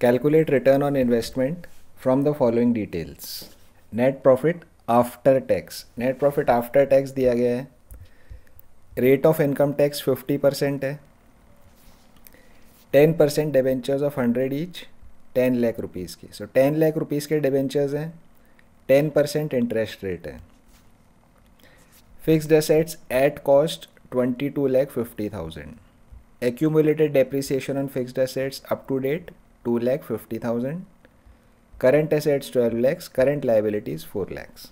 Calculate return on investment from the following details. Net profit after tax. Net profit after tax दिया गया है. Rate of income tax 50% है. 10% debentures of 100 each, 10 lakh rupees की. सो 10 lakh rupees के debentures हैं, 10% interest rate है. Fixed assets at cost 22,50,000. Accumulated depreciation on fixed assets up to date 2,50,000. Current assets 12 lakhs. Current liabilities 4 lakhs.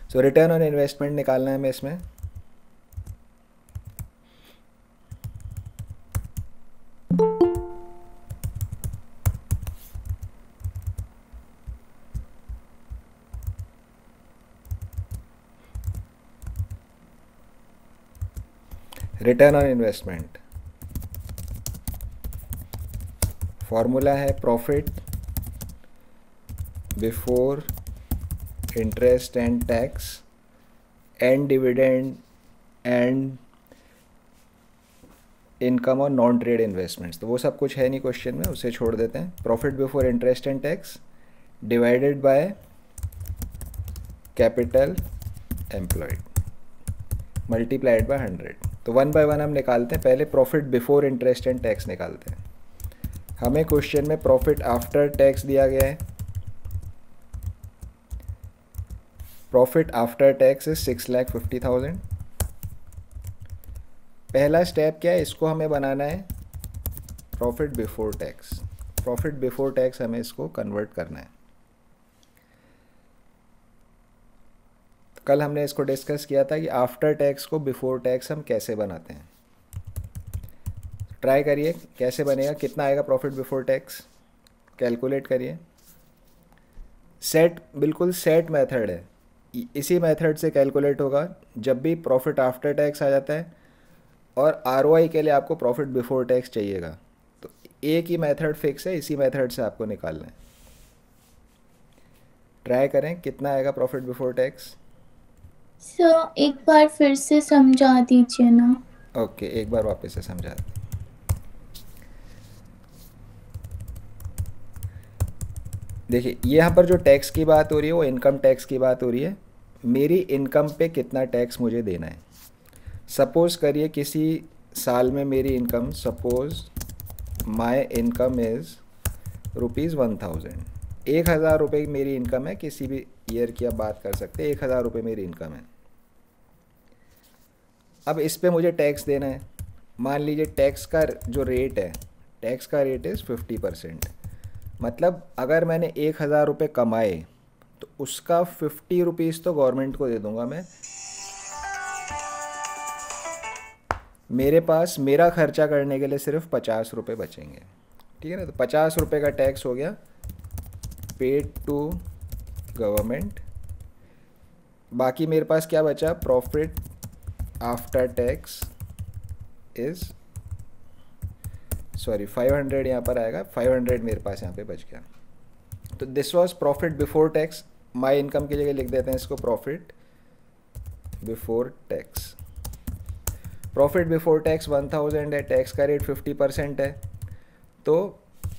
So return on investment निकालना है हमें इसमें. Return on investment formula है profit before interest and tax and dividend and income और non trade investments. तो वो सब कुछ है नहीं क्वेश्चन में, उसे छोड़ देते हैं. Profit before interest and tax divided by capital employed multiplied by 100. तो 1 बाय 1 हम निकालते हैं. पहले profit before interest and tax निकालते हैं. हमें क्वेश्चन में प्रॉफिट आफ्टर टैक्स दिया गया है. Profit after tax is 6,50,000. पहला स्टेप क्या है, इसको हमें बनाना है profit before tax. Profit before tax हमें इसको कन्वर्ट करना है. कल हमने इसको डिस्कस किया था कि आफ्टर टैक्स को बिफोर टैक्स हम कैसे बनाते हैं. ट्राई करिए कैसे बनेगा, कितना आएगा प्रॉफिट बिफोर टैक्स, कैलकुलेट करिए. सेट, बिल्कुल सेट मेथड है. इसी मेथड से कैलकुलेट होगा जब भी प्रॉफिट आफ्टर टैक्स आ जाता है और आरओआई के लिए आपको प्रॉफिट बिफोर टैक्स चाहिएगा. तो एक ही मेथड फिक्स है, इसी मेथड से आपको निकालना है. ट्राई करें कितना आएगा प्रॉफिट बिफोर टैक्स. सर एक बार फिर से समझा दीजिए ना. ओके, एक बार वापस से समझा दें. देखिए यहाँ पर जो टैक्स की बात हो रही है वो इनकम टैक्स की बात हो रही है. मेरी इनकम पे कितना टैक्स मुझे देना है. सपोज़ करिए किसी साल में मेरी income, suppose my income is ₹1,000. 1,000 रुपये मेरी इनकम है. किसी भी ईयर की आप बात कर सकते हैं. 1,000 रुपये मेरी इनकम है. अब इस पे मुझे टैक्स देना है. मान लीजिए टैक्स का जो रेट है, टैक्स का रेट इज़ 50%. मतलब अगर मैंने 1,000 रुपये कमाए तो उसका 50 रुपीज़ तो गवर्नमेंट को दे दूंगा मैं. मेरे पास मेरा खर्चा करने के लिए सिर्फ 50 रुपये बचेंगे. ठीक है ना. तो 50 रुपये का टैक्स हो गया पेड टू गवर्नमेंट. बाकी मेरे पास क्या बचा, profit after tax is, sorry 500 यहाँ पर आएगा. 500 मेरे पास यहाँ पे बच गया. तो this was profit before tax. My income की जगह लिख देते हैं इसको profit before tax. Profit before tax 1,000 है. टैक्स का रेट 50% है. तो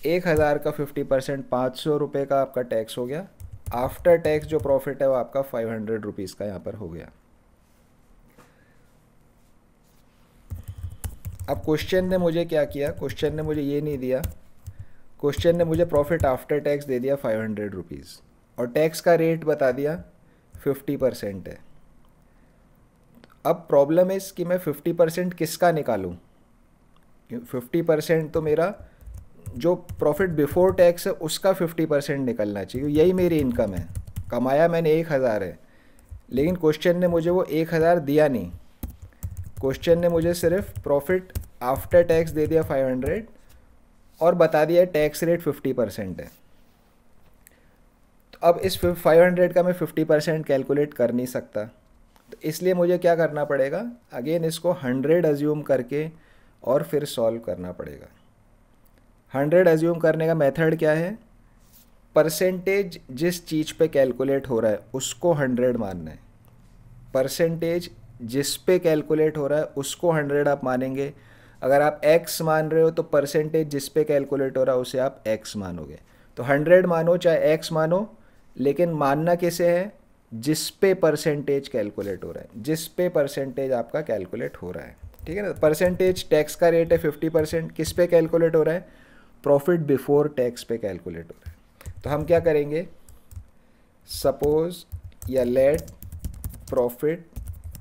1,000 का 50% 500 रुपये का आपका टैक्स हो गया. आफ्टर टैक्स जो प्रॉफिट है वो आपका 500 रुपीज़ का यहाँ पर हो गया. अब क्वेश्चन ने मुझे क्या किया, क्वेश्चन ने मुझे ये नहीं दिया. क्वेश्चन ने मुझे प्रॉफिट आफ्टर टैक्स दे दिया 500 रुपीज़ और टैक्स का रेट बता दिया 50% है. अब प्रॉब्लम इस कि मैं 50% किसका निकालूं. 50% तो मेरा जो प्रॉफिट बिफोर टैक्स है उसका 50% निकलना चाहिए. यही मेरी इनकम है. कमाया मैंने 1,000 है, लेकिन क्वेश्चन ने मुझे वो 1,000 दिया नहीं. क्वेश्चन ने मुझे सिर्फ प्रॉफिट आफ्टर टैक्स दे दिया 500 और बता दिया टैक्स रेट 50% है. तो अब इस 500 का मैं 50% कैलकुलेट कर नहीं सकता. तो इसलिए मुझे क्या करना पड़ेगा, अगेन इसको 100 अज्यूम करके और फिर सॉल्व करना पड़ेगा. 100 अज्यूम करने का मेथड क्या है, परसेंटेज जिस चीज़ पे कैलकुलेट हो रहा है उसको 100 मानना है. परसेंटेज जिस पे कैलकुलेट हो रहा है उसको 100 आप मानेंगे. अगर आप x मान रहे हो तो परसेंटेज जिस पे कैलकुलेट हो रहा है उसे आप x मानोगे। तो 100 मानो चाहे x मानो, लेकिन मानना किसे है, जिस पे परसेंटेज कैलकुलेट हो रहा है, जिस पे परसेंटेज आपका कैलकुलेट हो रहा है, ठीक है ना। परसेंटेज टैक्स का रेट है 50%, किस पे कैलकुलेट हो रहा है, प्रॉफिट बिफोर टैक्स पे कैलकुलेट हो रहा है। तो हम क्या करेंगे, सपोज या let profit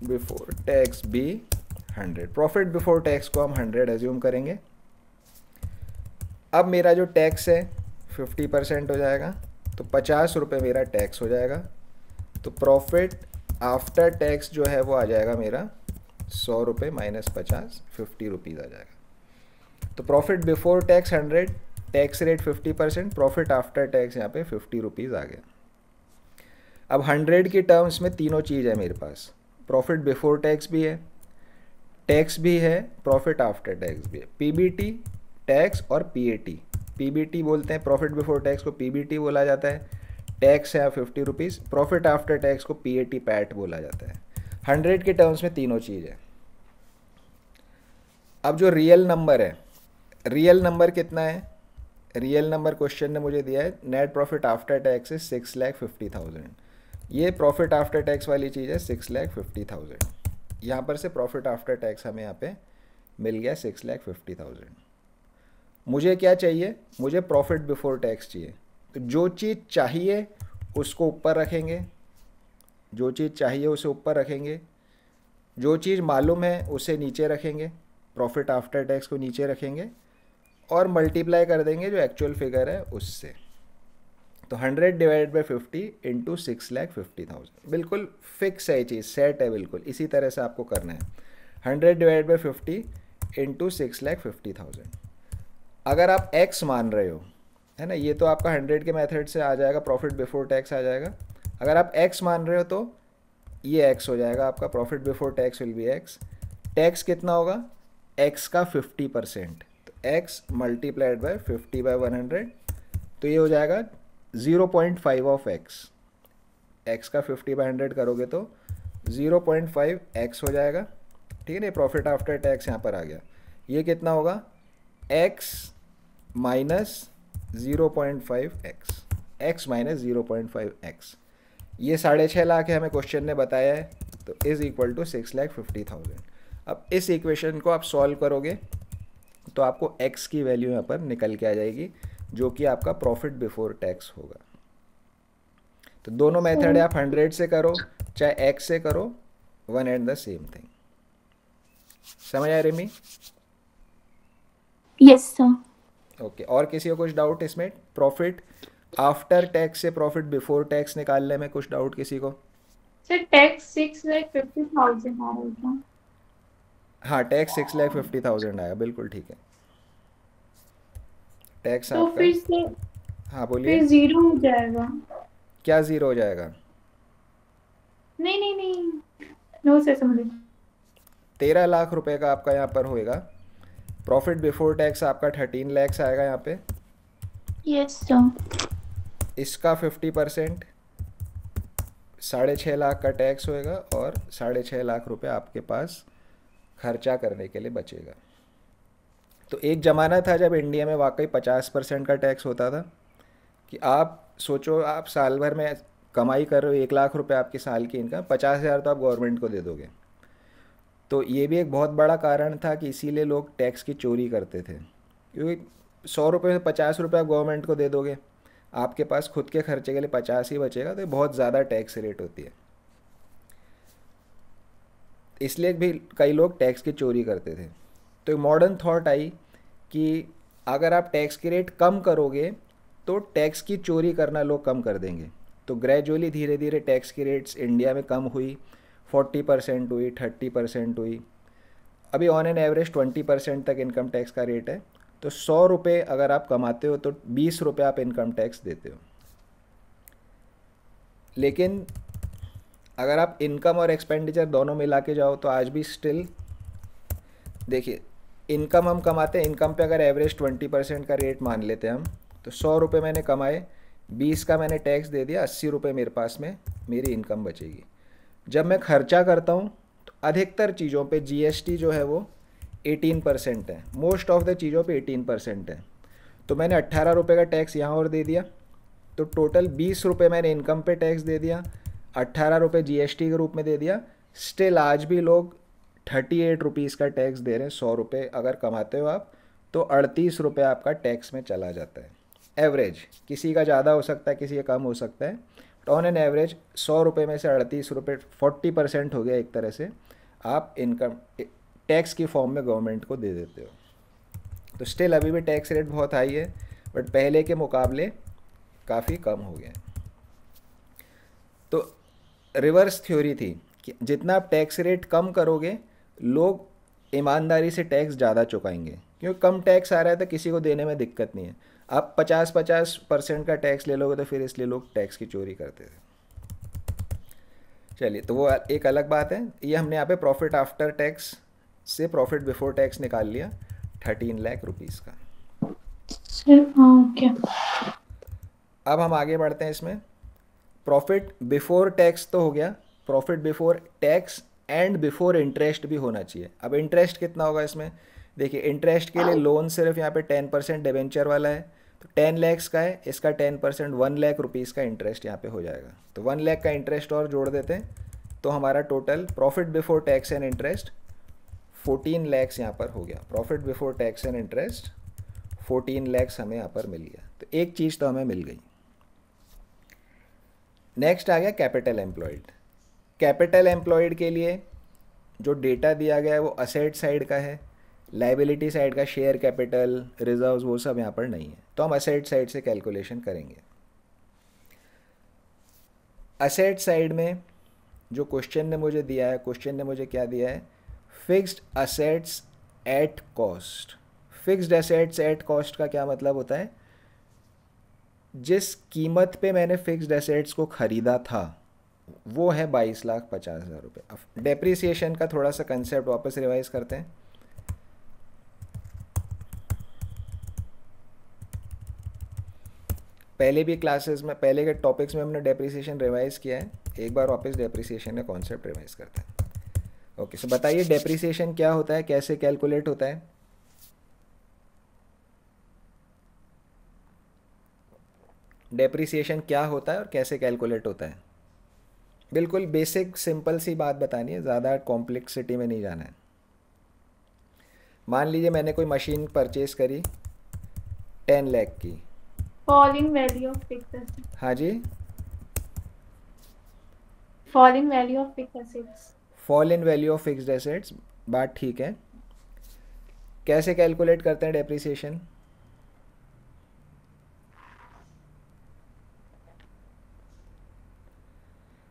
before tax be 100, profit before tax को हम 100 एज्यूम करेंगे। अब मेरा जो टैक्स है 50% हो जाएगा, तो 50 रुपये मेरा टैक्स हो जाएगा। तो प्रॉफिट आफ्टर टैक्स जो है वो आ जाएगा मेरा 100 रुपये माइनस 50, 50 रुपीज़ आ जाएगा। तो profit before tax 100, tax rate 50%, profit after tax यहाँ पे 50 रुपीज़ आ गया। अब 100 की टर्म्स में तीनों चीज़ है मेरे पास, प्रॉफिट बिफोर टैक्स भी है, टैक्स भी है, प्रॉफिट आफ्टर टैक्स भी है, पीबीटी टैक्स और पीएटी। पीबीटी बोलते हैं प्रॉफिट बिफोर टैक्स को, पीबीटी बोला जाता है, टैक्स है 50 रुपीज़, प्रॉफिट आफ्टर टैक्स को पीएटी पैट बोला जाता है। 100 के टर्म्स में तीनों चीज़ है। अब जो रियल नंबर है, रियल नंबर कितना है, रियल नंबर क्वेश्चन ने मुझे दिया है नेट प्रॉफिट आफ्टर टैक्स है 6,50,000। ये प्रॉफिट आफ्टर टैक्स वाली चीज़ है 6,50,000। यहाँ पर से प्रॉफिट आफ्टर टैक्स हमें यहाँ पे मिल गया 6,50,000। मुझे क्या चाहिए, मुझे प्रॉफिट बिफोर टैक्स चाहिए। तो जो चीज़ चाहिए उसको ऊपर रखेंगे, जो चीज़ चाहिए उसे ऊपर रखेंगे, जो चीज़ मालूम है उसे नीचे रखेंगे, प्रॉफिट आफ्टर टैक्स को नीचे रखेंगे और मल्टीप्लाई कर देंगे जो एक्चुअल फिगर है उससे। तो 100 डिवाइड बाई 50 इंटू 6,50,000, बिल्कुल फिक्स है ये चीज़, सेट है बिल्कुल, इसी तरह से आपको करना है। 100 डिवाइड बाई 50 इंटू 6,50,000। अगर आप x मान रहे हो, है ना, ये तो आपका 100 के मेथड से आ जाएगा, प्रॉफिट बिफोर टैक्स आ जाएगा। अगर आप x मान रहे हो तो ये x हो जाएगा आपका, profit before tax will be x। Tax कितना होगा, x का 50%, तो x मल्टीप्लाइड बाय 50 बाय 100, तो ये हो जाएगा 0.5 ऑफ x। x का 50 बाय 100 करोगे तो 0.5 x हो जाएगा, ठीक है ना। प्रॉफिट आफ्टर टैक्स यहाँ पर आ गया, ये कितना होगा, x minus 0.5 x, x minus 0.5 x। ये 6.5 लाख है, हमें क्वेश्चन ने बताया है, तो इज़ इक्वल टू 6,50,000। अब इस इक्वेशन को आप सॉल्व करोगे तो आपको x की वैल्यू यहाँ पर निकल के आ जाएगी, जो कि आपका प्रॉफिट बिफोर टैक्स होगा। तो दोनों मेथड है, आप 100 से करो चाहे x से करो, one and the same thing. समझ आया रेमी? Yes sir. ओके, और किसी को कुछ डाउट इसमें, प्रॉफिट आफ्टर टैक्स से प्रॉफिट बिफोर टैक्स निकालने में कुछ डाउट किसी को? सर टैक्स 6,50,000 आ रहा था। हाँ, टैक्स 6,50,000 आया, बिल्कुल ठीक है। टैक्स तो आपका, फिर से हाँ बोलिए। फिर जीरो हो जाएगा। क्या ज़ीरो हो जाएगा? नहीं नहीं नहीं, नो सर समझ। 13 लाख रुपए का आपका यहाँ पर होएगा। प्रॉफिट बिफोर टैक्स आपका 13 लैक्स आएगा यहाँ पे। Yes sir. इसका 50% 6.5 लाख का टैक्स होएगा और 6.5 लाख रुपए आपके पास खर्चा करने के लिए बचेगा। तो एक ज़माना था जब इंडिया में वाकई 50% का टैक्स होता था, कि आप सोचो आप साल भर में कमाई कर रहे हो 1 लाख रुपए आपकी साल की इनकम, 50,000 तो आप गवर्नमेंट को दे दोगे। तो ये भी एक बहुत बड़ा कारण था कि इसीलिए लोग टैक्स की चोरी करते थे, क्योंकि 100 रुपये में 50 रुपये आप गवर्नमेंट को दे दोगे, आपके पास खुद के खर्चे के लिए 50 ही बचेगा, तो ये बहुत ज़्यादा टैक्स रेट होती है। इसलिए भी कई लोग टैक्स की चोरी करते थे। तो एक मॉडर्न थॉट आई कि अगर आप टैक्स की रेट कम करोगे तो टैक्स की चोरी करना लोग कम कर देंगे। तो ग्रेजुअली धीरे धीरे टैक्स की रेट्स इंडिया में कम हुई, 40% हुई, 30% हुई, अभी ऑन एन एवरेज 20% तक इनकम टैक्स का रेट है। तो 100 रुपये अगर आप कमाते हो तो 20 रुपये आप इनकम टैक्स देते हो। लेकिन अगर आप इनकम और एक्सपेंडिचर दोनों मिला के जाओ तो आज भी स्टिल देखिए, इनकम हम कमाते हैं, इनकम पे अगर एवरेज 20% का रेट मान लेते हैं हम, तो 100 रुपये मैंने कमाए, 20 का मैंने टैक्स दे दिया, 80 रुपये मेरे पास में मेरी इनकम बचेगी। जब मैं खर्चा करता हूँ तो अधिकतर चीज़ों पे जीएसटी जो है वो 18% है, मोस्ट ऑफ द चीज़ों पे 18% है। तो मैंने 18 रुपये का टैक्स यहाँ और दे दिया, तो टोटल 20 रुपये मैंने इनकम पे टैक्स दे दिया, 18 रुपये जीएसटी के रूप में दे दिया। स्टिल आज भी लोग 38 रुपीज़ का टैक्स दे रहे हैं। 100 रुपये अगर कमाते हो आप तो 38 रुपये आपका टैक्स में चला जाता है एवरेज। किसी का ज़्यादा हो सकता है, किसी का कम हो सकता है, बट ऑन एन एवरेज 100 रुपये में से 38 रुपये 40% हो गया एक तरह से, आप इनकम टैक्स की फॉर्म में गवर्नमेंट को दे देते हो। तो स्टिल अभी भी टैक्स रेट बहुत हाई है, बट पहले के मुकाबले काफ़ी कम हो गया है। तो रिवर्स थ्योरी थी कि जितना आप टैक्स रेट कम करोगे लोग ईमानदारी से टैक्स ज़्यादा चुकाएंगे, क्योंकि कम टैक्स आ रहा है तो किसी को देने में दिक्कत नहीं है। आप 50-50% का टैक्स ले लोगे तो फिर इसलिए लोग टैक्स की चोरी करते थे। चलिए, तो वो एक अलग बात है। ये हमने यहाँ पे प्रॉफिट आफ्टर टैक्स से प्रॉफिट बिफोर टैक्स निकाल लिया 13 लाख रुपीज़ का। ओके। अब हम आगे बढ़ते हैं इसमें। प्रॉफिट बिफोर टैक्स तो हो गया, profit before tax and before interest भी होना चाहिए। अब इंटरेस्ट कितना होगा इसमें, देखिए इंटरेस्ट के लिए लोन सिर्फ यहाँ पे 10% डिबेंचर वाला है, तो 10 लाख का है, इसका 10% 1 लाख रुपीज़ का इंटरेस्ट यहाँ पे हो जाएगा। तो 1 लाख का इंटरेस्ट और जोड़ देते हैं तो हमारा total profit before tax and interest 14 lakhs यहाँ पर हो गया। Profit before tax and interest 14 lakhs हमें यहाँ पर मिल गया। तो एक चीज़ तो हमें मिल गई। नेक्स्ट आ गया कैपिटल एम्प्लॉयड। कैपिटल एम्प्लॉयड के लिए जो डेटा दिया गया है वो असेट साइड का है, लाइबिलिटी साइड का शेयर कैपिटल रिजर्व्स वो सब यहाँ पर नहीं है, तो हम असेट साइड से कैलकुलेशन करेंगे। असेट साइड में जो क्वेश्चन ने मुझे दिया है, क्वेश्चन ने मुझे क्या दिया है, fixed assets at cost. Fixed assets at cost का क्या मतलब होता है, जिस कीमत पे मैंने फिक्स्ड एसेट्स को ख़रीदा था वो है 22,50,000 रुपये। अब डेप्रिसिएशन का थोड़ा सा कंसेप्ट वापस रिवाइज करते हैं। पहले भी क्लासेस में, पहले के टॉपिक्स में हमने डेप्रिसिएशन रिवाइज किया है, एक बार वापस डेप्रिसिएशन का कॉन्सेप्ट रिवाइज करते हैं। ओके, सो बताइए डेप्रिसिएशन क्या होता है, कैसे कैलकुलेट होता है। डेप्रिसिएशन क्या होता है और कैसे कैलकुलेट होता है। बिल्कुल बेसिक सिंपल सी बात बतानी है, ज़्यादा कॉम्प्लेक्सिटी में नहीं जाना है। मान लीजिए मैंने कोई मशीन परचेज करी 10 लाख की। Falling value of fixed assets. हाँ जी, falling value of fixed assets. Fall in value of fixed assets, बात ठीक है। कैसे कैलकुलेट करते हैं डेप्रिसिएशन,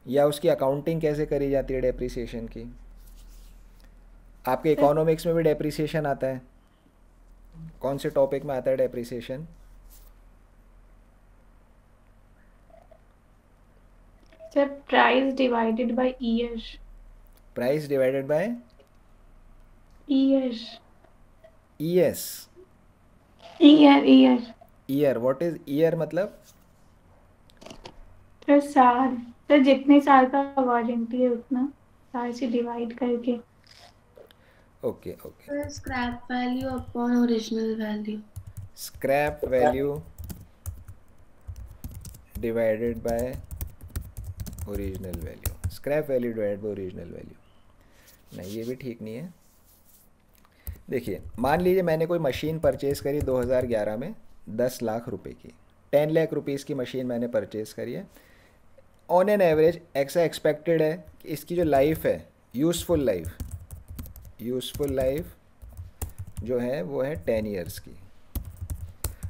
या उसकी अकाउंटिंग कैसे करी जाती है डेप्रिसिएशन की। आपके इकोनॉमिक्स में भी डेप्रिसिएशन आता है, कौन से टॉपिक में आता है depreciation. Sir price divided by year. Price divided by year. Yes. Year year. Year, what is year मतलब। सर साल, सर जितने साल का वारंटी है उतना साल से डिवाइड करके। Okay okay. Scrap value upon original value. Scrap value divided by original value. Scrap value divided by original value, नहीं ये भी ठीक नहीं है। देखिए मान लीजिए मैंने कोई मशीन परचेज करी 2011 में 10 लाख रुपए की, 10 लाख रुपीज़ की मशीन मैंने परचेज़ करी है। ऑन एन एवरेज ऐसा एक्सपेक्टेड है कि इसकी जो लाइफ है, यूज़फुल लाइफ जो है वो है 10 ईयर्स की।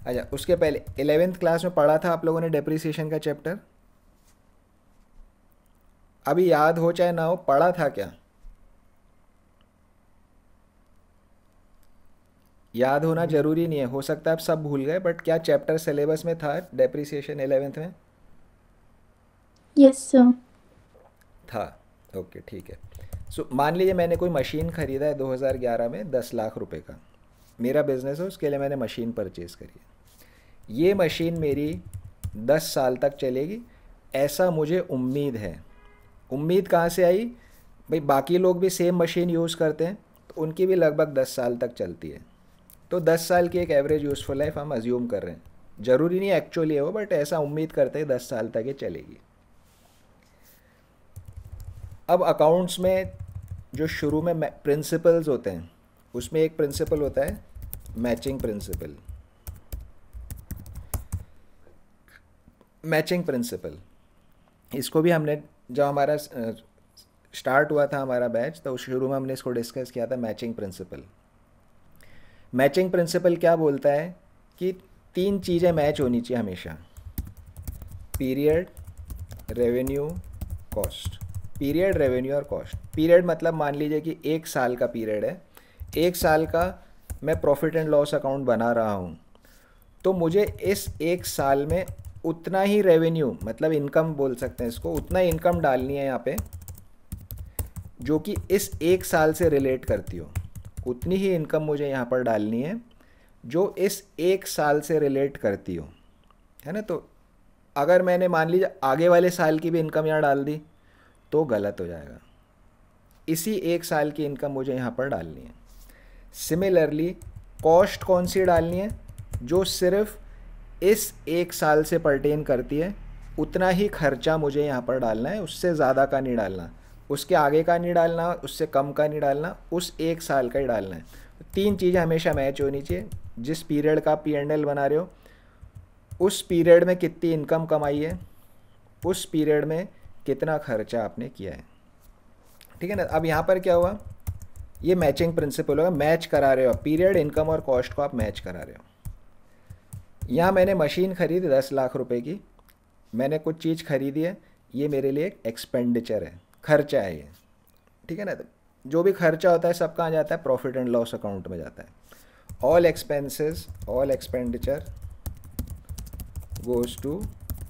अच्छा, उसके पहले 11th क्लास में पढ़ा था आप लोगों ने डेप्रिसिएशन का चैप्टर, अभी याद हो चाहे ना हो, पढ़ा था क्या, याद होना ज़रूरी नहीं है, हो सकता है आप सब भूल गए, बट क्या चैप्टर सिलेबस में था डेप्रिसिएशन 11th में। Yes sir. था, ओके ठीक है। सो मान लीजिए मैंने कोई मशीन ख़रीदा है 2011 में 10 लाख रुपए का, मेरा बिज़नेस है, उसके लिए मैंने मशीन परचेज़ करी है। ये मशीन मेरी 10 साल तक चलेगी ऐसा मुझे उम्मीद है। उम्मीद कहाँ से आई भाई, बाकी लोग भी सेम मशीन यूज़ करते हैं तो उनकी भी लगभग 10 साल तक चलती है। तो 10 साल की एक एवरेज यूज़फुल लाइफ हम अज्यूम कर रहे हैं, ज़रूरी नहीं एक्चुअली है वो, बट ऐसा उम्मीद करते हैं 10 साल तक ये चलेगी। अब अकाउंट्स में जो शुरू में प्रिंसिपल्स होते हैं, उसमें एक प्रिंसिपल होता है मैचिंग प्रिंसिपल। मैचिंग प्रिंसिपल, इसको भी हमने, जब हमारा स्टार्ट हुआ था हमारा बैच, तो शुरू में हमने इसको डिस्कस किया था, मैचिंग प्रिंसिपल। मैचिंग प्रिंसिपल क्या बोलता है कि 3 चीज़ें मैच होनी चाहिए हमेशा, period, revenue, cost. Period, revenue और कॉस्ट। पीरियड मतलब मान लीजिए कि 1 साल का पीरियड है, 1 साल का मैं प्रॉफिट एंड लॉस अकाउंट बना रहा हूँ, तो मुझे इस 1 साल में उतना ही रेवेन्यू, मतलब इनकम बोल सकते हैं इसको, उतना इनकम डालनी है यहाँ पे जो कि इस 1 साल से रिलेट करती हो। उतनी ही इनकम मुझे यहाँ पर डालनी है जो इस 1 साल से रिलेट करती हो, है ना। तो अगर मैंने मान लीजिए आगे वाले साल की भी इनकम यहाँ डाल दी तो गलत हो जाएगा। इसी 1 साल की इनकम मुझे यहाँ पर डालनी है। सिमिलरली कॉस्ट कौन सी डालनी है, जो सिर्फ इस 1 साल से पर्टेन करती है, उतना ही खर्चा मुझे यहाँ पर डालना है, उससे ज़्यादा का नहीं डालना, उसके आगे का नहीं डालना, उससे कम का नहीं डालना, उस 1 साल का ही डालना है। 3 चीज़ें हमेशा मैच होनी चाहिए। जिस पीरियड का P&L बना रहे हो, उस पीरियड में कितनी इनकम कमाई है, उस पीरियड में कितना खर्चा आपने किया है, ठीक है ना। अब यहाँ पर क्या हुआ, ये मैचिंग प्रिंसिपल होगा, मैच करा रहे हो, पीरियड, इनकम और कॉस्ट को आप मैच करा रहे हो। यहाँ मैंने मशीन खरीदी 10 लाख रुपए की, मैंने कुछ चीज़ खरीदी है, ये मेरे लिए एक एक्सपेंडिचर है, खर्चा है ये, ठीक है ना। तो जो भी खर्चा होता है सब कहाँ जाता है, प्रॉफिट एंड लॉस अकाउंट में जाता है। All expenses, all expenditure goes to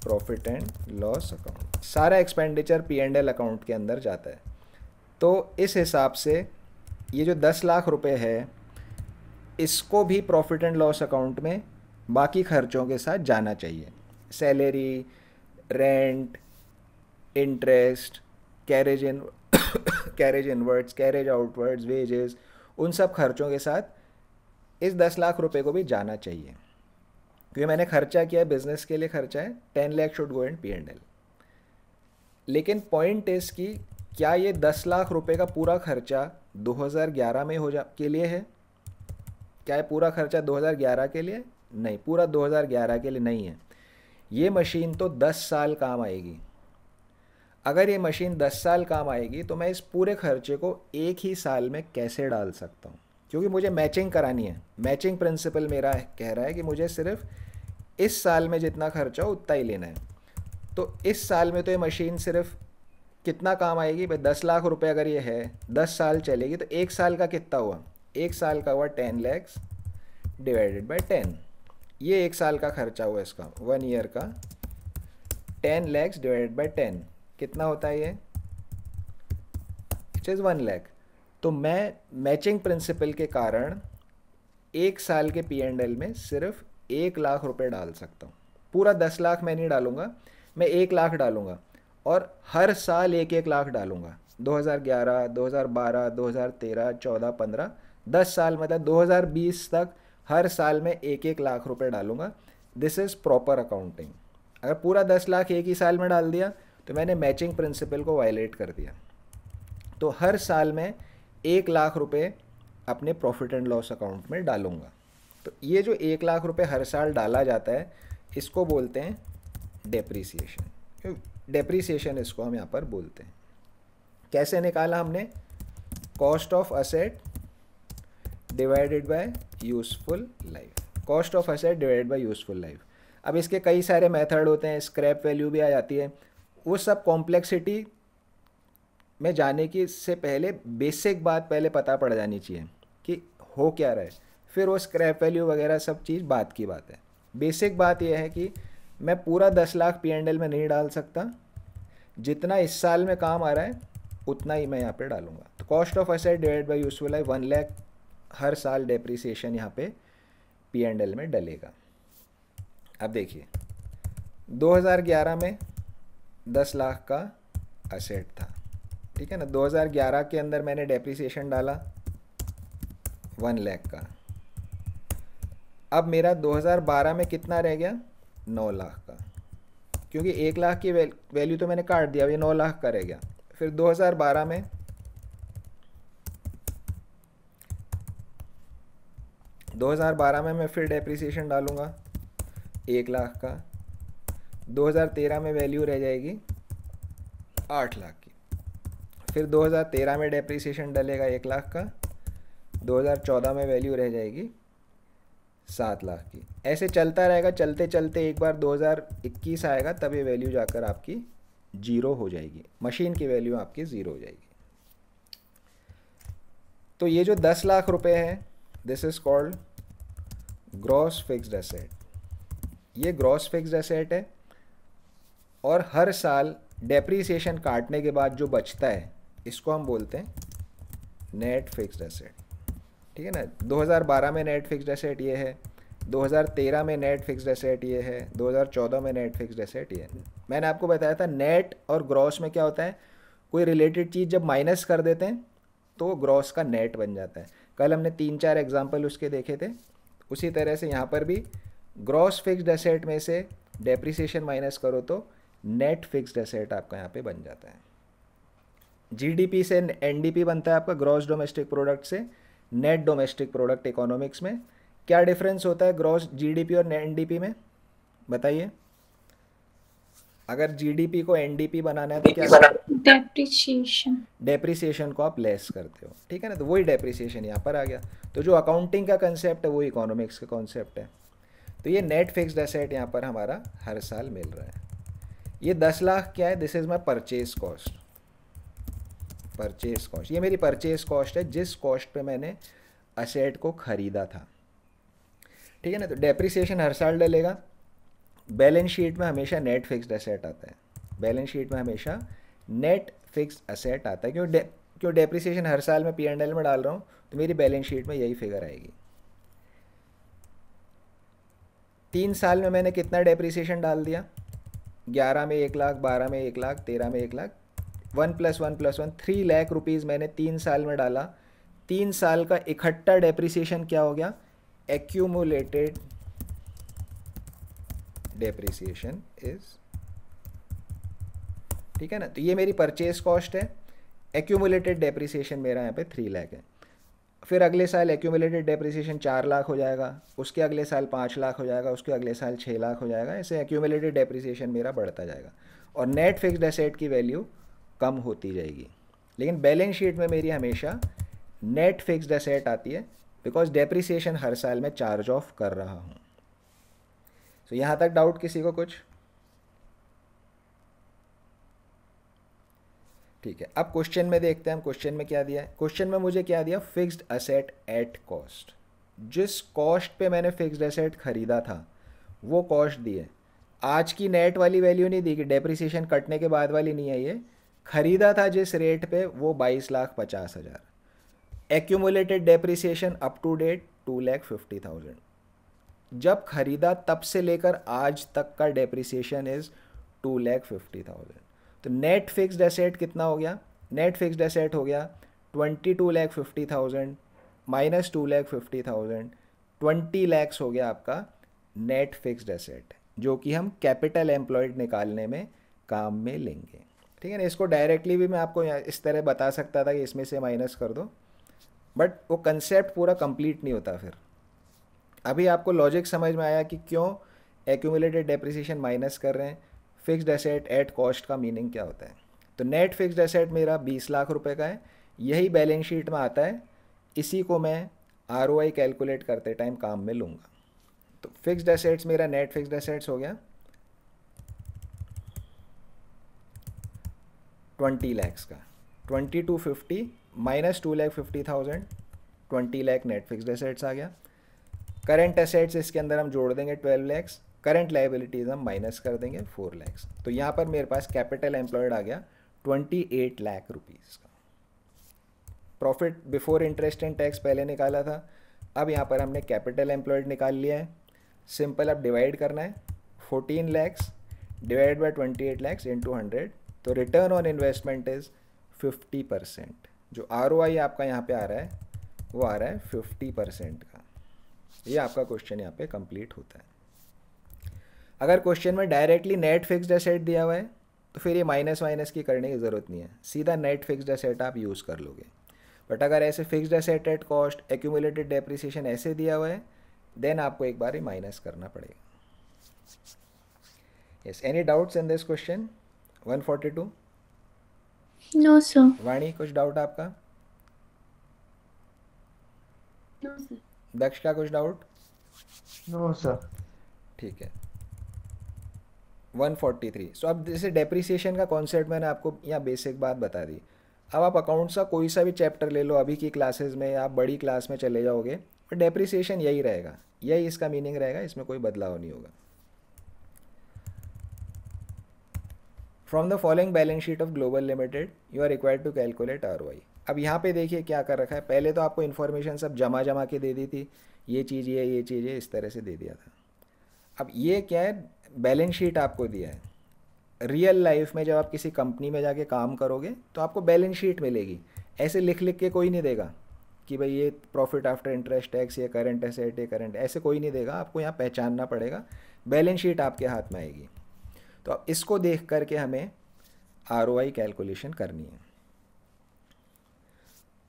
profit and loss account. सारा एक्सपेंडिचर P&L अकाउंट के अंदर जाता है। तो इस हिसाब से ये जो 10 लाख रुपए है, इसको भी प्रॉफिट एंड लॉस अकाउंट में बाकी खर्चों के साथ जाना चाहिए। Salary, rent, interest, carriage inwards, carriage outwards, wages, उन सब खर्चों के साथ इस 10 लाख रुपए को भी जाना चाहिए, क्योंकि मैंने खर्चा किया, बिजनेस के लिए खर्चा है, 10 lakh should go in P&L। लेकिन पॉइंट इस कि क्या ये 10 लाख रुपए का पूरा खर्चा 2011 में के लिए है? क्या ये पूरा खर्चा 2011 के लिए? नहीं, पूरा 2011 के लिए नहीं है। ये मशीन तो 10 साल काम आएगी। अगर ये मशीन 10 साल काम आएगी तो मैं इस पूरे खर्चे को एक ही साल में कैसे डाल सकता हूँ, क्योंकि मुझे मैचिंग करानी है। मैचिंग प्रिंसिपल मेरा कह रहा है कि मुझे सिर्फ इस साल में जितना खर्चा हो उतना ही लेना है। तो इस साल में तो ये मशीन सिर्फ कितना काम आएगी भाई, 10 लाख रुपए अगर ये है, 10 साल चलेगी, तो 1 साल का कितना हुआ, 1 साल का हुआ 10 lakhs डिवाइडेड बाय 10। ये 1 साल का खर्चा हुआ इसका, 1 ईयर का 10 lakhs डिवाइडेड बाय 10 कितना होता है ये, इट इज़ 1 लाख। तो मैं मैचिंग प्रिंसिपल के कारण 1 साल के P&L में सिर्फ 1 लाख रुपए डाल सकता हूँ। पूरा 10 लाख मैं नहीं डालूंगा, मैं 1 लाख डालूंगा और हर साल 1-1 लाख डालूंगा। 2011, 2012, 2013, 14, 15, 10 साल मतलब 2020 तक हर साल में 1-1 लाख रुपए डालूंगा। This is proper accounting. अगर पूरा 10 लाख एक ही साल में डाल दिया तो मैंने मैचिंग प्रिंसिपल को वायलेट कर दिया। तो हर साल में 1 लाख रुपए अपने प्रॉफिट एंड लॉस अकाउंट में डालूंगा। तो ये जो 1 लाख रुपए हर साल डाला जाता है, इसको बोलते हैं डेप्रीसिएशन। डेप्रीसिएशन इसको हम यहाँ पर बोलते हैं। कैसे निकाला हमने, cost of asset divided by useful life. Cost of asset divided by useful life. अब इसके कई सारे मेथड होते हैं, स्क्रैप वैल्यू भी आ जाती है। वो सब कॉम्प्लेक्सिटी में जाने की से पहले बेसिक बात पहले पता पड़ जानी चाहिए कि हो क्या रहा है, फिर वो स्क्रैप वैल्यू वगैरह सब चीज़ बात की बात है। बेसिक बात यह है कि मैं पूरा 10 लाख P&L में नहीं डाल सकता, जितना इस साल में काम आ रहा है उतना ही मैं यहाँ पे डालूंगा। तो cost of asset divide by useful life 1 lakh हर साल डेप्रीसिएशन यहाँ पे P&L में डलेगा। अब देखिए 2011 में 10 लाख का असेट था, ठीक है ना। 2011 के अंदर मैंने डेप्रीसिएशन डाला 1 लाख का। अब मेरा 2012 में कितना रह गया, 9 लाख का, क्योंकि 1 लाख की वैल्यू तो मैंने काट दिया, अब ये 9 लाख का रह गया। फिर 2012 में मैं फिर डेप्रिसिएशन डालूँगा 1 लाख का। 2013 में वैल्यू रह जाएगी 8 लाख की। फिर 2013 में डेप्रिसिएशन डलेगा 1 लाख का। 2014 में वैल्यू रह जाएगी 7 लाख की। ऐसे चलता रहेगा, चलते चलते एक बार 2021 आएगा, तब ये वैल्यू जाकर आपकी 0 हो जाएगी, मशीन की वैल्यू आपकी 0 हो जाएगी। तो ये जो 10 लाख रुपए है, this is called gross fixed asset. ये ग्रॉस फिक्स्ड एसेट है, और हर साल डेप्रीसिएशन काटने के बाद जो बचता है इसको हम बोलते हैं नेट फिक्स्ड एसेट। ठीक है ना। 2012 में नेट फिक्स्ड एसेट ये है, 2013 में नेट फिक्स्ड एसेट ये है, 2014 में नेट फिक्स्ड एसेट ये है। मैंने आपको बताया था नेट और ग्रॉस में क्या होता है, कोई रिलेटेड चीज़ जब माइनस कर देते हैं तो ग्रॉस का नेट बन जाता है। कल हमने 3-4 एग्जाम्पल उसके देखे थे। उसी तरह से यहाँ पर भी ग्रॉस फिक्स्ड एसेट में से डेप्रिसिएशन माइनस करो तो नेट फिक्स्ड एसेट आपका यहाँ पे बन जाता है। जीडीपी से एनडीपी बनता है आपका, ग्रॉस डोमेस्टिक प्रोडक्ट से नेट डोमेस्टिक प्रोडक्ट इकोनॉमिक्स में। क्या डिफरेंस होता है ग्रॉस जीडीपी और एनडीपी में, बताइए। अगर जीडीपी को एनडीपी बनाना है तो क्या, डेप्रिसिएशन को आप लेस करते हो। ठीक है ना, तो वही डेप्रिसिएशन यहाँ पर आ गया। तो जो अकाउंटिंग का कंसेप्ट है वो इकोनॉमिक्स का कॉन्सेप्ट है। तो ये नेट फिक्स्ड एसेट यहाँ पर हमारा हर साल मिल रहा है। ये 10 लाख क्या है, this is my purchase cost. Purchase cost, ये मेरी परचेज कॉस्ट है, जिस कॉस्ट पे मैंने असेट को खरीदा था। ठीक है ना। तो डेप्रिसिएशन हर साल डलेगा। बैलेंस शीट में हमेशा नेट फिक्स्ड एसेट आता है, बैलेंस शीट में हमेशा नेट फिक्स्ड एसेट आता है। क्यों डेप्रिसिएशन हर साल मैं P&L में डाल रहा हूँ, तो मेरी बैलेंस शीट में यही फिगर आएगी। 3 साल में मैंने कितना डेप्रिसिएशन डाल दिया, 11 में 1 लाख, 12 में 1 लाख, 13 में 1 लाख, 1 + 1 + 1 3 लाख रुपीज़ मैंने 3 साल में डाला। 3 साल का इकट्ठा डेप्रिसिएशन क्या हो गया, एक्यूमुलेटेड डेप्रिसिएशन इज। ठीक है ना। तो ये मेरी परचेज कॉस्ट है, एक्यूमुलेटेड डेप्रिसिएशन मेरा यहाँ पे 3 लाख है। फिर अगले साल एक्यूमुलेटेड डेप्रिसिएशन 4 लाख हो जाएगा, उसके अगले साल 5 लाख हो जाएगा, उसके अगले साल 6 लाख हो जाएगा। ऐसे एक्यूमुलेटेड डेप्रिसिएशन मेरा बढ़ता जाएगा और नेट फिक्स्ड एसेट की वैल्यू कम होती जाएगी। लेकिन बैलेंस शीट में मेरी हमेशा नेट फिक्स्ड एसेट आती है, बिकॉज डेप्रिसिएशन हर साल मैं चार्ज ऑफ कर रहा हूँ। तो यहाँ तक डाउट किसी को कुछ? ठीक है, अब क्वेश्चन में देखते हैं हम क्वेश्चन में क्या दिया है। क्वेश्चन में मुझे क्या दिया, फिक्स्ड एसेट एट कॉस्ट। जिस कॉस्ट पे मैंने फिक्स्ड एसेट खरीदा था वो कॉस्ट दी है। आज की नेट वाली वैल्यू नहीं दी कि डेप्रिसिएशन कटने के बाद वाली नहीं है, ये खरीदा था जिस रेट पे वो 22,50,000। Accumulated depreciation up to date 2,50,000। जब खरीदा तब से लेकर आज तक का डेप्रिसिएशन इज 2,50,000। तो नेट फिक्स्ड एसेट कितना हो गया, नेट फिक्स्ड एसेट हो गया 22,50,000 माइनस 2,50,000, 20 lakhs हो गया आपका नेट फिक्स्ड एसेट, जो कि हम कैपिटल एम्प्लॉयड निकालने में काम में लेंगे। ठीक है ना। इसको डायरेक्टली भी मैं आपको इस तरह बता सकता था कि इसमें से माइनस कर दो, बट वो कंसेप्ट पूरा कंप्लीट नहीं होता। फिर अभी आपको लॉजिक समझ में आया कि क्यों एक्यूमुलेटेड डेप्रिसिएशन माइनस कर रहे हैं, फिक्स्ड एसेट एट कॉस्ट का मीनिंग क्या होता है। तो नेट फिक्स्ड एसेट मेरा 20 लाख रुपए का है, यही बैलेंस शीट में आता है, इसी को मैं ROI कैलकुलेट करते टाइम काम में लूँगा। तो फिक्स्ड एसेट्स मेरा नेट फिक्स्ड एसेट्स हो गया 20 lakhs का, 2250 minus 2,50,000, 20 lakh net fixed assets आ गया। करेंट एसेट्स इसके अंदर हम जोड़ देंगे 12 lakhs, करंट लाइबिलिटीज़ हम माइनस कर देंगे 4 lakhs। तो यहाँ पर मेरे पास कैपिटल एम्प्लॉयड आ गया 28 लाख रुपीज़ का। Profit before interest and tax पहले निकाला था, अब यहाँ पर हमने कैपिटल एम्प्लॉयड निकाल लिया है। सिंपल अब डिवाइड करना है, 14 lakhs divide by 28 lakhs into 100, तो रिटर्न ऑन इन्वेस्टमेंट इज़ 50%। जो ROI आपका यहाँ पे आ रहा है वो आ रहा है 50% का। ये आपका क्वेश्चन यहाँ पे कंप्लीट होता है। अगर क्वेश्चन में डायरेक्टली नेट फिक्स्ड एसेट दिया हुआ है तो फिर ये माइनस माइनस की करने की ज़रूरत नहीं है, सीधा नेट फिक्स्ड एसेट आप यूज़ कर लोगे। बट अगर ऐसे fixed asset at cost, accumulated depreciation ऐसे दिया हुआ है, देन आपको एक बार ही माइनस करना पड़ेगा। Yes, any doubts in this question 142? No sir. Vani, कुछ डाउट आपका? No sir. दक्ष का कुछ डाउट? No sir. ठीक है। 143। सो अब जैसे डेप्रिसिएशन का कॉन्सेप्ट मैंने आपको यहाँ बेसिक बात बता दी। अब आप अकाउंट्स का कोई सा भी चैप्टर ले लो अभी की क्लासेस में, या आप बड़ी क्लास में चले जाओगे, पर डेप्रिसिएशन यही रहेगा, यही इसका मीनिंग रहेगा, इसमें कोई बदलाव नहीं होगा। From the following balance sheet of global limited you are required to calculate ROI। अब यहाँ पे देखिए क्या कर रखा है, पहले तो आपको इन्फॉर्मेशन सब जमा के दे दी थी, ये चीज़ ये चीज़ ये, इस तरह से दे दिया था। अब ये क्या है, बैलेंस शीट आपको दिया है। रियल लाइफ में जब आप किसी कंपनी में जाके काम करोगे तो आपको बैलेंस शीट मिलेगी, ऐसे लिख लिख के कोई नहीं देगा कि भाई ये प्रॉफिट आफ्टर इंटरेस्ट टैक्स, ये करंट एसेट, ये करंट, ऐसे कोई नहीं देगा, आपको यहाँ पहचानना पड़ेगा। बैलेंस शीट आपके हाथ में आएगी, तो अब इसको देख करके हमें ROI कैलकुलेशन करनी है।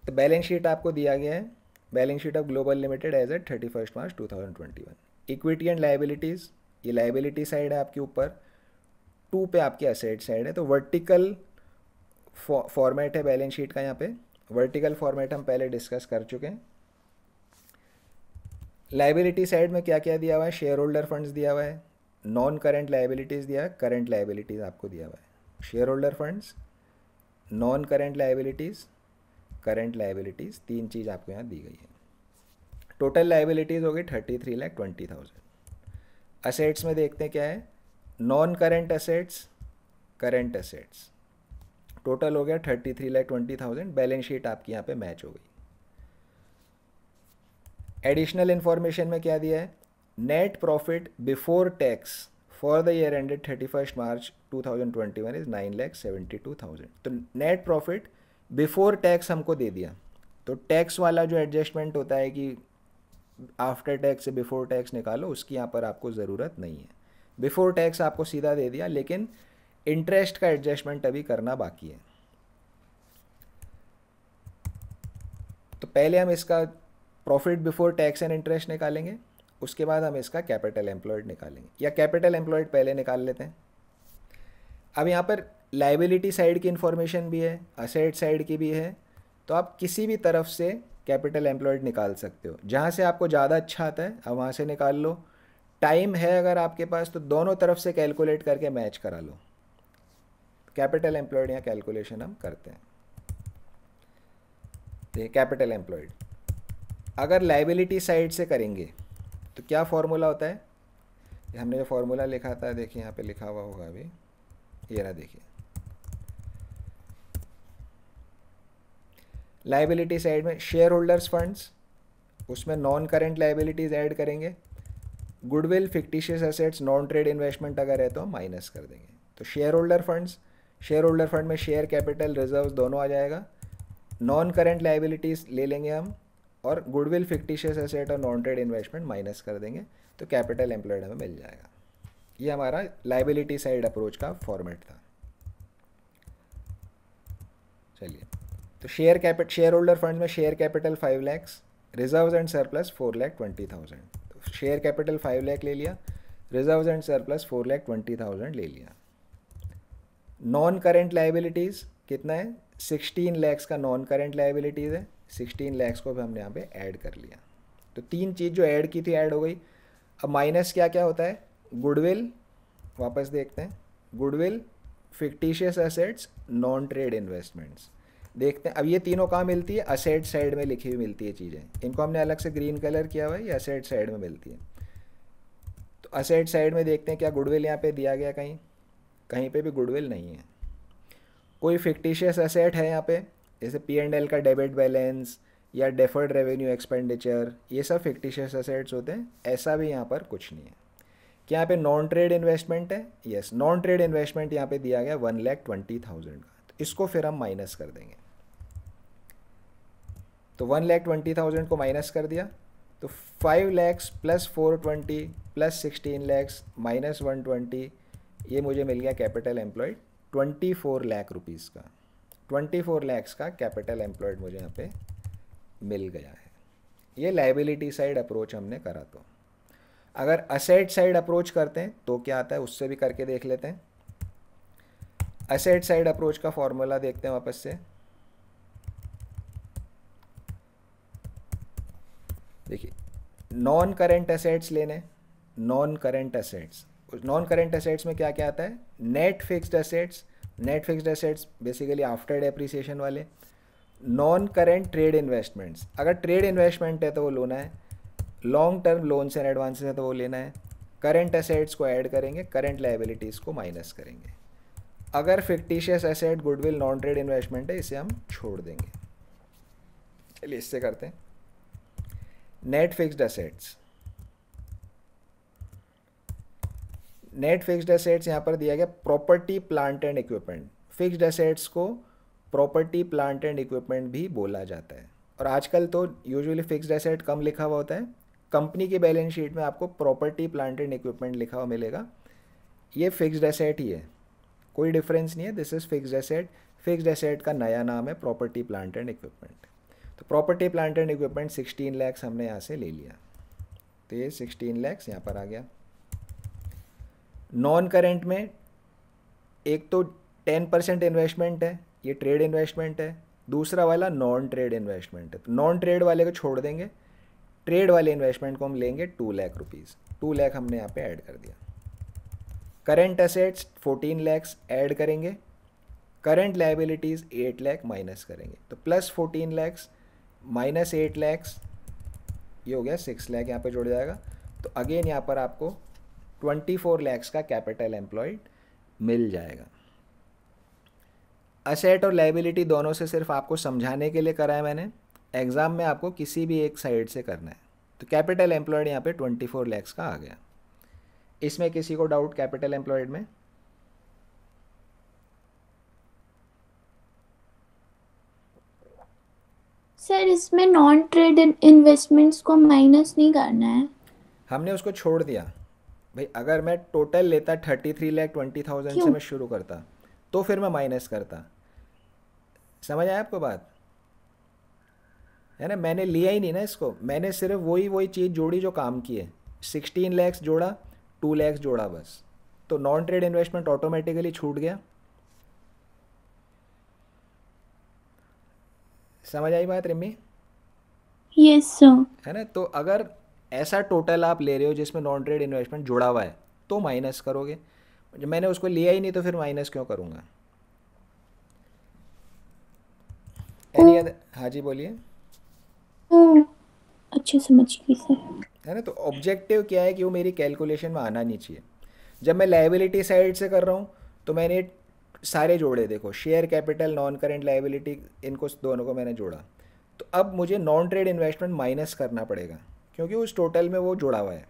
तो बैलेंस शीट आपको दिया गया है, balance sheet of global limited as at 31 March 2021। Equity and liabilities, ये लाइबिलिटी साइड है आपके ऊपर, 2 पे आपके असेट साइड है। तो वर्टिकल फॉर्मेट है बैलेंस शीट का। यहाँ पे वर्टिकल फॉर्मेट हम पहले डिस्कस कर चुके हैं। लाइबिलिटी साइड में क्या क्या दिया हुआ है, शेयर होल्डर फंड्स दिया हुआ है, नॉन करंट लाइबिलिटीज़ दिया है, करंट लाइबिलिटीज़ आपको दिया हुआ है। Share holder funds, non current liabilities, current liabilities, 3 चीज़ आपको यहाँ दी गई है। टोटल लाइबिलिटीज़ हो गई 33,20,000। असेट्स में देखते हैं क्या है, non current assets, current assets, total हो गया 33,20,000। बैलेंस शीट आपकी यहाँ पे मैच हो गई। एडिशनल इन्फॉर्मेशन में क्या दिया है, net profit before tax for the year ended 31 March 2021 is 9,72,000। तो नेट प्रॉफिट बिफोर टैक्स हमको दे दिया। तो टैक्स वाला जो एडजस्टमेंट होता है कि आफ्टर टैक्स से बिफोर टैक्स निकालो, उसकी यहाँ पर आपको ज़रूरत नहीं है। बिफोर टैक्स आपको सीधा दे दिया, लेकिन इंटरेस्ट का एडजस्टमेंट अभी करना बाकी है। तो पहले हम इसका profit before tax and interest निकालेंगे, उसके बाद हम इसका कैपिटल एम्प्लॉयड निकालेंगे, या कैपिटल एम्प्लॉयड पहले निकाल लेते हैं। अब यहाँ पर लाइबिलिटी साइड की इन्फॉर्मेशन भी है, असेट साइड की भी है, तो आप किसी भी तरफ से कैपिटल एम्प्लॉयड निकाल सकते हो। जहाँ से आपको ज़्यादा अच्छा आता है अब वहाँ से निकाल लो। टाइम है अगर आपके पास तो दोनों तरफ से कैलकुलेट करके मैच करा लो। कैपिटल एम्प्लॉयड यहाँ कैलकुलेशन हम करते हैं। देखिए कैपिटल एम्प्लॉयड अगर लाइबिलिटी साइड से करेंगे तो क्या फॉर्मूला होता है, हमने जो फॉर्मूला लिखा था देखिए यहाँ पे लिखा हुआ होगा अभी, ये रहा देखिए। लाइबिलिटी साइड में शेयर होल्डर्स फंड्स, उसमें नॉन करेंट लाइबिलिटीज़ ऐड करेंगे। Goodwill, fictitious assets, non trade investment अगर है तो हम माइनस कर देंगे। तो share holder funds, share holder fund में शेयर कैपिटल रिजर्व दोनों आ जाएगा। नॉन करेंट लाइबिलिटीज़ ले लेंगे हम, और गुडविल, फिक्टिशियस एसेट और नॉन ट्रेड इन्वेस्टमेंट माइनस कर देंगे, तो कैपिटल एम्प्लॉयड हमें मिल जाएगा। ये हमारा लाइबिलिटी साइड अप्रोच का फॉर्मेट था। चलिए, तो शेयर होल्डर फंड में share capital 5 lakh, reserves and surplus 4,20,000। तो शेयर कैपिटल 5 लाख ले लिया, रिजर्व्स एंड सरप्लस 4,20,000 ले लिया। नॉन करेंट लाइबिलिटीज़ कितना है, 16 लाख का नॉन करेंट लाइबिलिटीज़ है, 16 लाख को भी हमने यहाँ पे ऐड कर लिया। तो 3 चीज़ जो ऐड की थी ऐड हो गई। अब माइनस क्या क्या होता है, गुडविल, वापस देखते हैं, goodwill, fictitious assets, non trade investments देखते हैं। अब ये तीनों कहाँ मिलती है, असेट साइड में लिखी हुई मिलती है चीज़ें, इनको हमने अलग से ग्रीन कलर किया हुआ है, ये असेट साइड में मिलती है। तो असेट साइड में देखते हैं क्या गुडविल यहाँ पे दिया गया, कहीं कहीं पे भी गुडविल नहीं है। कोई फिक्टिशियस एसेट है यहाँ पे, जैसे P&L का डेबिट बैलेंस या डेफर्ड रेवेन्यू एक्सपेंडिचर, ये सब फिक्टिशियस एसेट्स होते हैं, ऐसा भी यहाँ पर कुछ नहीं है। क्या यहाँ पे नॉन ट्रेड इन्वेस्टमेंट है, यस, नॉन ट्रेड इन्वेस्टमेंट यहाँ पे दिया गया 1,20,000 का, तो इसको फिर हम माइनस कर देंगे। तो तो 1,20,000 को माइनस कर दिया, तो 5 lakhs plus 420 plus 16 lakhs minus 120, ये मुझे मिल गया कैपिटल एम्प्लॉयड 24 लाख रुपीज़ का। 24 लैक्स का कैपिटल एम्प्लॉयड मुझे यहाँ पे मिल गया है। ये लाइबिलिटी साइड अप्रोच हमने करा। तो अगर असेट साइड अप्रोच करते हैं तो क्या आता है, उससे भी करके देख लेते हैं। असेट साइड अप्रोच का फॉर्मूला देखते हैं वापस से। देखिए, नॉन करेंट एसेट्स लेने, non current assets, non current assets में क्या क्या आता है, net fixed assets, net fixed assets basically after depreciation वाले। नॉन करेंट ट्रेड इन्वेस्टमेंट्स, अगर ट्रेड इन्वेस्टमेंट है तो वो लेना है, long term loans and advances है तो वो लेना है। करेंट एसेट्स को ऐड करेंगे, करेंट लायबिलिटीज़ को माइनस करेंगे। अगर fictitious asset goodwill non trade investment है, इसे हम छोड़ देंगे। चलिए इससे करते हैं। Net fixed assets, net fixed assets यहाँ पर दिया गया property plant and equipment. Fixed assets को प्रॉपर्टी प्लांट एंड इक्विपमेंट भी बोला जाता है, और आजकल तो यूजुअली फिक्स्ड एसेट कम लिखा हुआ होता है। कंपनी की बैलेंस शीट में आपको प्रॉपर्टी प्लांट एंड इक्विपमेंट लिखा हुआ मिलेगा, ये फिक्स्ड एसेट ही है, कोई डिफरेंस नहीं है। This is fixed asset. Fixed asset का नया नाम है प्रॉपर्टी प्लांट एंड इक्विपमेंट। तो property plant and equipment 16 lakhs हमने यहाँ से ले लिया, तो ये 16 लैक्स यहाँ पर आ गया। नॉन करेंट में एक तो 10% इन्वेस्टमेंट है, ये ट्रेड इन्वेस्टमेंट है, दूसरा वाला नॉन ट्रेड इन्वेस्टमेंट है। तो नॉन ट्रेड वाले को छोड़ देंगे, ट्रेड वाले इन्वेस्टमेंट को हम लेंगे 2 लाख रुपीज़। 2 लाख हमने यहाँ पे ऐड कर दिया। करेंट एसेट्स 14 लैक्स ऐड करेंगे, करेंट लायबिलिटीज़ 8 लाख माइनस करेंगे, तो प्लस 14 लैक्स माइनस 8 लैक्स, ये हो गया 6 लाख यहाँ पे जुड़ जाएगा। तो अगेन यहाँ पर आपको 24 लैक्स का कैपिटल एम्प्लॉयड मिल जाएगा। असेट और लायबिलिटी दोनों से सिर्फ आपको समझाने के लिए करा है मैंने, एग्ज़ाम में आपको किसी भी एक साइड से करना है। तो कैपिटल एम्प्लॉयड यहाँ पे 24 लैक्स का आ गया। इसमें किसी को डाउट कैपिटल एम्प्लॉयड में? सर इसमें नॉन ट्रेड इन्वेस्टमेंट्स को माइनस नहीं करना है। हमने उसको छोड़ दिया भाई। अगर मैं टोटल लेता 33,20,000 से मैं शुरू करता, तो फिर मैं माइनस करता। समझ आया आपको बात? है ना, मैंने लिया ही नहीं ना इसको, मैंने सिर्फ वही चीज़ जोड़ी जो काम की है। 16 लैक्स जोड़ा, 2 लैक्स जोड़ा बस, तो नॉन ट्रेड इन्वेस्टमेंट ऑटोमेटिकली छूट गया। समझ आई बात रिमी? Yes sir. है ना, तो अगर ऐसा टोटल आप ले रहे हो जिसमें नॉन ट्रेड इन्वेस्टमेंट जुड़ा हुआ है तो माइनस करोगे। जब मैंने उसको लिया ही नहीं तो फिर माइनस क्यों करूँगा? Any other? हाँ जी बोलिए। अच्छा समझ गई सर। है ना, तो ऑब्जेक्टिव क्या है कि वो मेरी कैलकुलेशन में आना नहीं चाहिए। जब मैं लायबिलिटी साइड से कर रहा हूँ तो मैंने सारे जोड़े, देखो share capital, non current liability, इनको दोनों को मैंने जोड़ा। तो अब मुझे नॉन ट्रेड इन्वेस्टमेंट माइनस करना पड़ेगा क्योंकि उस टोटल में वो जुड़ा हुआ है।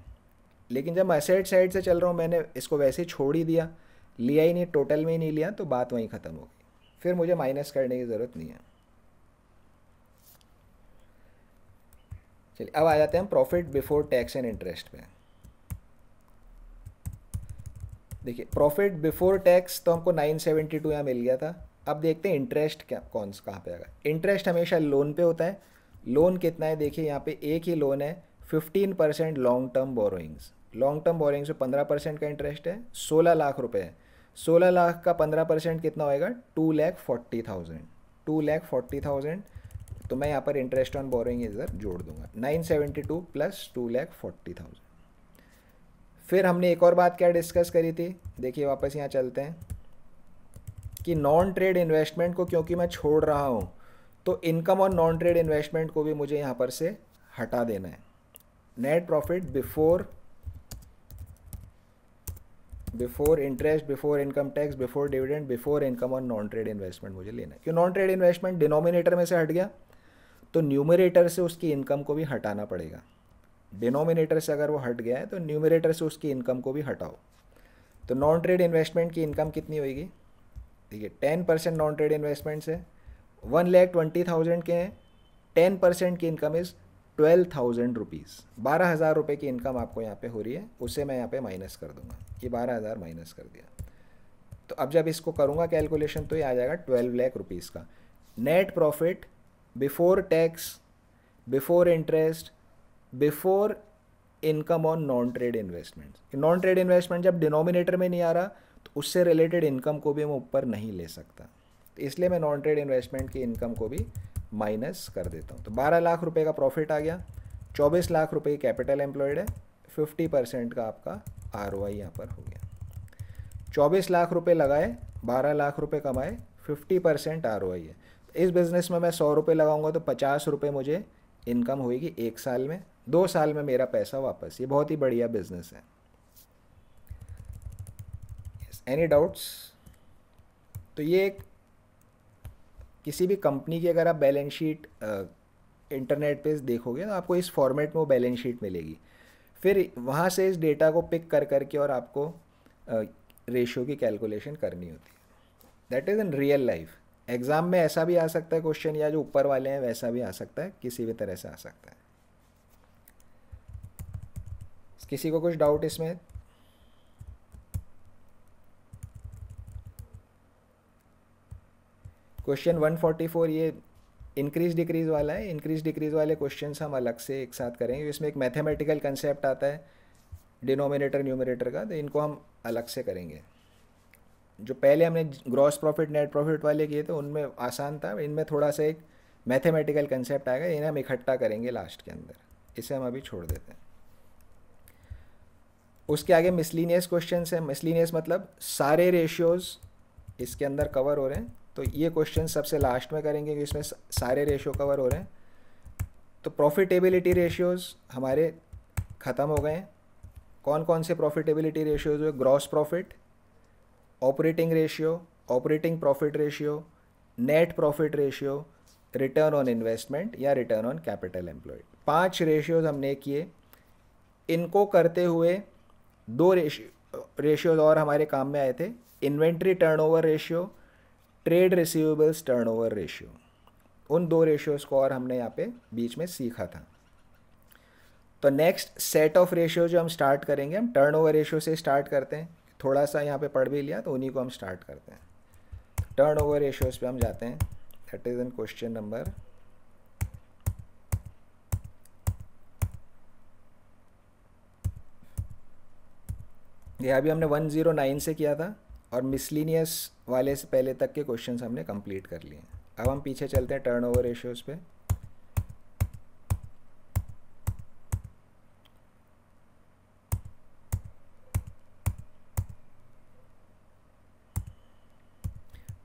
लेकिन जब मैं एसेट साइड से चल रहा हूँ, मैंने इसको वैसे ही छोड़ ही दिया, लिया ही नहीं, टोटल में ही नहीं लिया, तो बात वहीं ख़त्म हो गई। फिर मुझे माइनस करने की ज़रूरत नहीं है। चलिए अब आ जाते हैं हम profit before tax and interest पे। देखिए प्रॉफिट बिफोर टैक्स तो हमको 972 यहाँ मिल गया था। अब देखते हैं इंटरेस्ट क्या कहाँ पे आएगा। इंटरेस्ट हमेशा लोन पे होता है। लोन कितना है देखिए, यहाँ पे एक ही लोन है 15% long term borrowings. Long term borrowings में 15% का इंटरेस्ट है, 16 लाख रुपए है। 16 लाख का 15% कितना होएगा? 2,40,000। 2,40,000, तो मैं यहाँ पर इंटरेस्ट ऑन बोरोइंग इधर जोड़ दूंगा, 972 प्लस 2,40,000। फिर हमने एक और बात क्या डिस्कस करी थी, देखिए वापस यहाँ चलते हैं कि नॉन ट्रेड इन्वेस्टमेंट को क्योंकि मैं छोड़ रहा हूँ तो इनकम और नॉन ट्रेड इन्वेस्टमेंट को भी मुझे यहाँ पर से हटा देना है। Net profit before interest, before income tax, before dividend, before income और नॉन ट्रेड इन्वेस्टमेंट मुझे लेना है। क्यों? नॉन ट्रेड इन्वेस्टमेंट डिनोमिनेटर में से हट गया तो न्यूमरेटर से उसकी इनकम को भी हटाना पड़ेगा। डिनोमिनेटर से अगर वो हट गया है तो न्यूमरेटर से उसकी इनकम को भी हटाओ। तो नॉन ट्रेड इन्वेस्टमेंट की इनकम कितनी होगी? देखिए 10% नॉन ट्रेड इन्वेस्टमेंट से 1,20,000 के हैं 10% की इनकम इज़ 12,000 रुपीज़। 12,000 रुपये की इनकम आपको यहाँ पे हो रही है, उसे मैं यहाँ पे माइनस कर दूंगा। ये 12,000 माइनस कर दिया, तो अब जब इसको करूँगा कैलकुलेशन तो ये आ जाएगा 12 लाख रुपीज़ का net profit before tax, before interest, before income on non trade investment. Non trade investment जब डिनोमिनेटर में नहीं आ रहा तो उससे रिलेटेड इनकम को भी मैं ऊपर नहीं ले सकता, तो इसलिए मैं नॉन ट्रेड इन्वेस्टमेंट की इनकम को भी माइनस कर देता हूँ। तो 12 लाख रुपए का प्रॉफिट आ गया, 24 लाख रुपए कैपिटल एम्प्लॉयड है, 50% का आपका ROI यहाँ पर हो गया। 24 लाख रुपए लगाए, 12 लाख रुपए कमाए, 50% ROI है। इस बिज़नेस में मैं 100 रुपये लगाऊंगा तो 50 रुपये मुझे इनकम होगी 1 साल में, 2 साल में मेरा पैसा वापस। ये बहुत ही बढ़िया बिजनेस है। Any doubts? तो ये एक किसी भी कंपनी की अगर आप बैलेंस शीट इंटरनेट पे देखोगे तो आपको इस फॉर्मेट में वो बैलेंस शीट मिलेगी। फिर वहाँ से इस डेटा को पिक कर करके और आपको रेशियो की कैलकुलेशन करनी होती है। That is in real life. Exam में ऐसा भी आ सकता है क्वेश्चन, या जो ऊपर वाले हैं वैसा भी आ सकता है, किसी भी तरह से आ सकता है। किसी को कुछ डाउट इसमें? क्वेश्चन 144 ये इंक्रीज डिक्रीज वाला है। इंक्रीज डिक्रीज वाले क्वेश्चंस हम अलग से एक साथ करेंगे। इसमें एक मैथमेटिकल कंसेप्ट आता है डिनोमिनेटर न्यूमरेटर का, तो इनको हम अलग से करेंगे। जो पहले हमने ग्रॉस प्रॉफिट नेट प्रॉफिट वाले किए थे उनमें आसान था, इनमें थोड़ा सा एक मैथमेटिकल कंसेप्ट आएगा, इन्हें हम इकट्ठा करेंगे लास्ट के अंदर। इसे हम अभी छोड़ देते हैं। उसके आगे मिसलिनियस क्वेश्चंस है। मिसलिनियस मतलब सारे रेशियोज़ इसके अंदर कवर हो रहे हैं, तो ये क्वेश्चन सबसे लास्ट में करेंगे क्योंकि इसमें सारे रेशियो कवर हो रहे हैं। तो प्रॉफिटेबिलिटी रेशियोज़ हमारे ख़त्म हो गए हैं। कौन कौन से प्रॉफिटेबिलिटी रेशियोज़ हुए? Gross profit, operating ratio, operating profit ratio, net profit ratio, return on investment या return on capital employed. 5 ratios हमने किए। इनको करते हुए 2 रेशियोज़ और हमारे काम में आए थे, inventory turnover ratio, trade receivables turnover ratio. उन 2 रेशियोज़ को और हमने यहाँ पे बीच में सीखा था। तो नेक्स्ट सेट ऑफ रेशियो जो हम स्टार्ट करेंगे, हम टर्नओवर रेशियो से स्टार्ट करते हैं। थोड़ा सा यहाँ पे पढ़ भी लिया तो उन्हीं को हम स्टार्ट करते हैं। टर्नओवर रेशियोज़ पे हम जाते हैं। That is in question number 1। ये अभी हमने 109 से किया था और मिसलिनियस वाले से पहले तक के क्वेश्चंस हमने कंप्लीट कर लिए। अब हम पीछे चलते हैं टर्नओवर रेशियोज़ पे।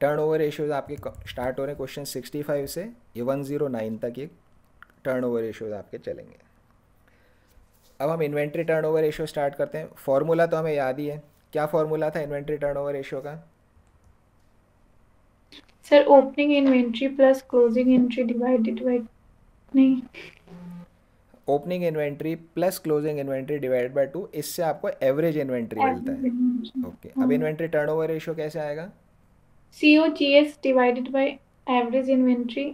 टर्नओवर रेशियोज़ आपके स्टार्ट हो रहे हैं क्वेश्चन 65 से, ये 109 तक ये टर्नओवर रेशियोज़ आपके चलेंगे। अब हम इन्वेंट्री टर्नओवर रेशियो स्टार्ट करते हैं। फॉर्मूला तो हमें याद ही है। क्या फॉर्मूला था इन्वेंट्री टर्नओवर रेशियो का? Sir opening inventory plus closing inventory divided by, नहीं, opening inventory plus closing inventory divided by 2, इससे आपको एवरेज इन्वेंट्री मिलता है। ओके, अब इन्वेंट्री टर्नओवर रेशियो कैसे आएगा? COGS divided by average inventory.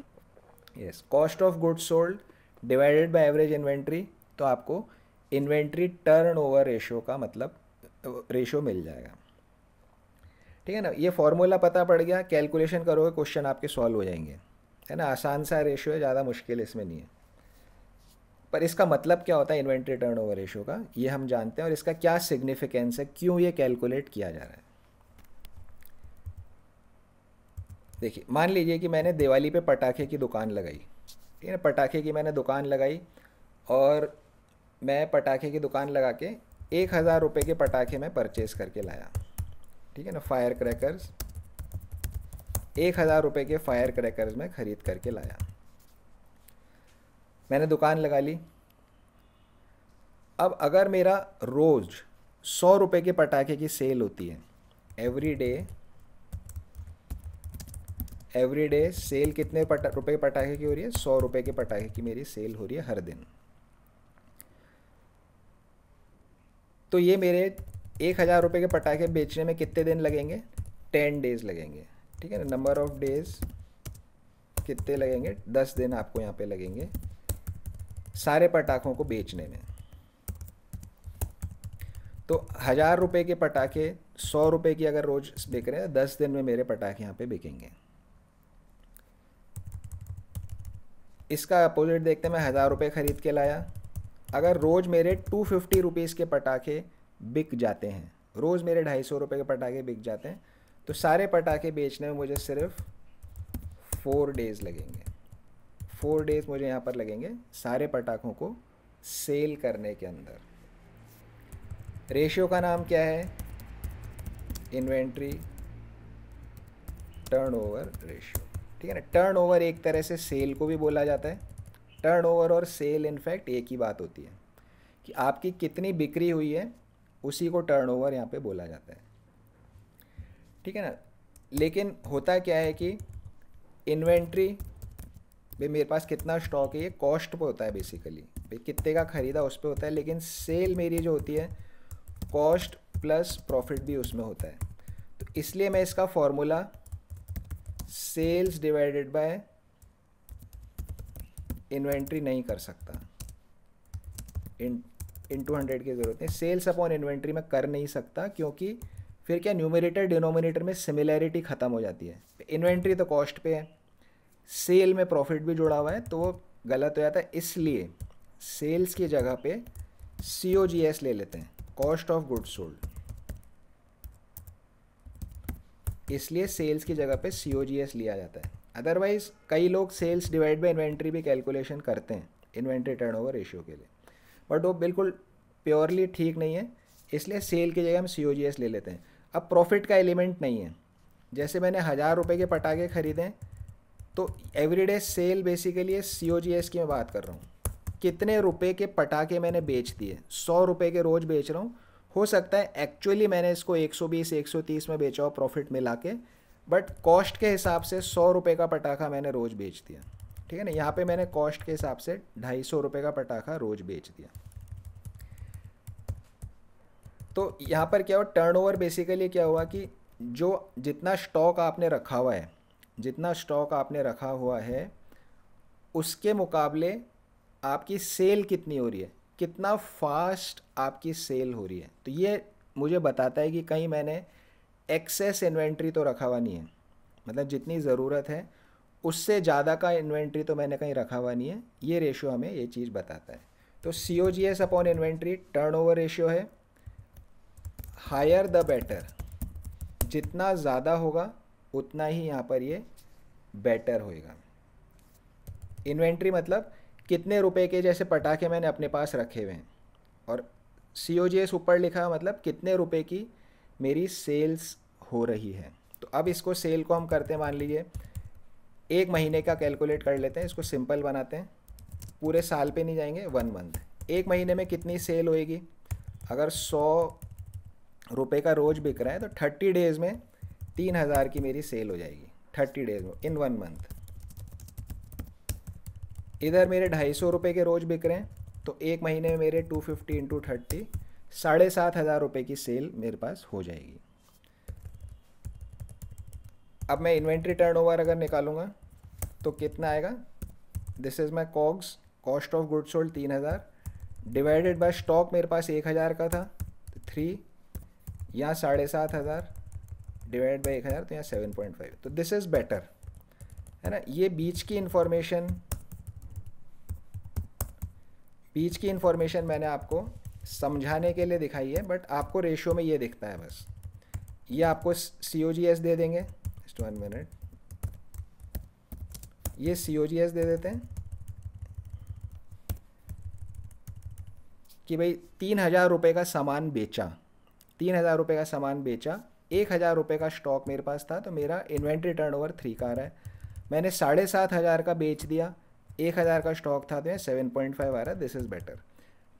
Yes, cost of goods sold divided by average inventory. तो आपको इन्वेंट्री टर्नओवर रेशियो का मतलब रेशियो मिल जाएगा। ठीक है ना? ये फॉर्मूला पता पड़ गया, कैलकुलेशन करोगे क्वेश्चन आपके सॉल्व हो जाएंगे, है ना? आसान सा रेशियो है, ज़्यादा मुश्किल इसमें नहीं है। पर इसका मतलब क्या होता है इन्वेंट्री टर्नओवर रेशियो का, ये हम जानते हैं, और इसका क्या सिग्निफिकेंस है, क्यों ये कैलकुलेट किया जा रहा है। देखिए, मान लीजिए कि मैंने दिवाली पे पटाखे की दुकान लगाई। ठीक है, पटाखे की मैंने दुकान लगाई और मैं पटाखे की दुकान लगा के 1,000 रुपये के पटाखे मैं परचेज़ करके लाया। ठीक है ना? फायर क्रैकर्स 1,000 रुपये के फायर क्रैकर्स में ख़रीद करके लाया। मैंने दुकान लगा ली। अब अगर मेरा रोज़ 100 रुपये के पटाखे की सेल होती है, एवरी डे सेल कितने रुपये पटाखे की हो रही है? 100 रुपये के पटाखे की मेरी सेल हो रही है हर दिन। तो ये मेरे 1,000 रुपये के पटाखे बेचने में कितने दिन लगेंगे? 10 डेज़ लगेंगे। ठीक है ना? नंबर ऑफ डेज कितने लगेंगे, 10 दिन आपको यहाँ पे लगेंगे सारे पटाखों को बेचने में। तो 1000 रुपये के पटाखे 100 रुपये की अगर रोज बिक रहे हैं, 10 दिन में मेरे पटाखे यहाँ पे बिकेंगे। इसका अपोजिट देखते हैं, मैं 1000 रुपये ख़रीद के लाया, अगर रोज़ मेरे 250 रुपीज़ के पटाखे बिक जाते हैं, रोज़ मेरे 250 रुपये के पटाखे बिक जाते हैं, तो सारे पटाखे बेचने में मुझे सिर्फ 4 डेज़ लगेंगे। 4 डेज़ मुझे यहाँ पर लगेंगे सारे पटाखों को सेल करने के अंदर। रेशियो का नाम क्या है, इन्वेंट्री टर्नओवर रेशियो, ठीक है ना। टर्नओवर एक तरह से सेल को भी बोला जाता है। टर्नओवर और सेल इनफैक्ट एक ही बात होती है कि आपकी कितनी बिक्री हुई है उसी को टर्नओवर यहाँ पे बोला जाता है, ठीक है ना। लेकिन होता क्या है कि इन्वेंट्री भाई मेरे पास कितना स्टॉक है ये कॉस्ट पे होता है बेसिकली, भाई कितने का ख़रीदा उस पे होता है, लेकिन सेल मेरी जो होती है कॉस्ट प्लस प्रॉफिट भी उसमें होता है। तो इसलिए मैं इसका formula sales divided by inventory नहीं कर सकता, इंटू 100 की ज़रूरत है। सेल्स अपॉन इन्वेंट्री में कर नहीं सकता, क्योंकि फिर क्या न्यूमरेटर डिनोमिनेटर में सिमिलैरिटी ख़त्म हो जाती है। इन्वेंट्री तो कॉस्ट पे है, सेल में प्रॉफिट भी जुड़ा हुआ है, तो वो गलत हो जाता है। इसलिए सेल्स की जगह पे COGS ले लेते हैं, कॉस्ट ऑफ गुड्स सोल्ड। इसलिए सेल्स की जगह पे COGS लिया जाता है। अदरवाइज़ कई लोग सेल्स डिवाइड बाय इन्वेंट्री भी कैलकुलेशन करते हैं इन्वेंट्री टर्नओवर रेशियो के लिए, बट वो बिल्कुल प्योरली ठीक नहीं है, इसलिए सेल की जगह हम COGS ले लेते हैं। अब प्रॉफिट का एलिमेंट नहीं है, जैसे मैंने 1000 रुपये के पटाखे ख़रीदे तो एवरीडे सेल बेसिकली COGS की मैं बात कर रहा हूँ, कितने रुपए के पटाखे मैंने बेच दिए। 100 रुपये के रोज़ बेच रहा हूँ, हो सकता है एक्चुअली मैंने इसको 120 130 में बेचा हो प्रॉफिट मिला के, बट कॉस्ट के हिसाब से 100 रुपये का पटाखा मैंने रोज़ बेच दिया, ठीक है ना। यहाँ पे मैंने कॉस्ट के हिसाब से 250 रुपये का पटाखा रोज़ बेच दिया। तो यहाँ पर क्या हुआ, टर्नओवर बेसिकली क्या हुआ कि जो जितना स्टॉक आपने रखा हुआ है, जितना स्टॉक आपने रखा हुआ है उसके मुकाबले आपकी सेल कितनी हो रही है, कितना फास्ट आपकी सेल हो रही है। तो ये मुझे बताता है कि कहीं मैंने एक्सेस इन्वेंट्री तो रखा हुआ नहीं है, मतलब जितनी ज़रूरत है उससे ज़्यादा का इन्वेंट्री तो मैंने कहीं रखा हुआ नहीं है। ये रेशियो हमें ये चीज़ बताता है। तो COGS upon inventory turnover ratio है, हायर द बेटर, जितना ज़्यादा होगा उतना ही यहाँ पर ये बेटर होएगा। इन्वेंट्री मतलब कितने रुपए के जैसे पटाखे मैंने अपने पास रखे हुए हैं, और COGS ऊपर लिखा मतलब कितने रुपए की मेरी सेल्स हो रही है। तो अब इसको सेल को हम करते हैं, मान लीजिए 1 महीने का कैलकुलेट कर लेते हैं, इसको सिंपल बनाते हैं, पूरे साल पे नहीं जाएंगे, 1 मंथ। 1 महीने में कितनी सेल होएगी, अगर 100 रुपये का रोज़ बिक रहा है तो 30 डेज़ में 3000 की मेरी सेल हो जाएगी, 30 डेज़ में इन 1 मंथ। इधर मेरे 250 रुपये के रोज़ बिक रहे हैं, तो 1 महीने में मेरे 250 इंटू 30 7500 रुपये की सेल मेरे पास हो जाएगी। अब मैं इन्वेंट्री टर्नओवर अगर निकालूंगा तो कितना आएगा, this is my COGS, cost of goods sold 3000 divided by stock मेरे पास 1000 का था तो 3, यहाँ 7500 डिवाइड बाई 1000 तो यहाँ 7.5। तो दिस इज़ बेटर, है ना। ये बीच की इंफॉर्मेशन मैंने आपको समझाने के लिए दिखाई है, बट आपको रेशियो में ये दिखता है बस। ये आपको COGS दे देंगे, जस्ट 1 मिनट, ये COGS दे देते हैं कि भाई 3000 रुपये का सामान बेचा, 3000 रुपये का सामान बेचा, 1000 रुपये का स्टॉक मेरे पास था, तो मेरा इन्वेंट्री टर्नओवर 3 का आ रहा है। मैंने 7500 का बेच दिया, 1000 का स्टॉक था तो यहाँ 7.5 आ रहा है, दिस इज़ बेटर।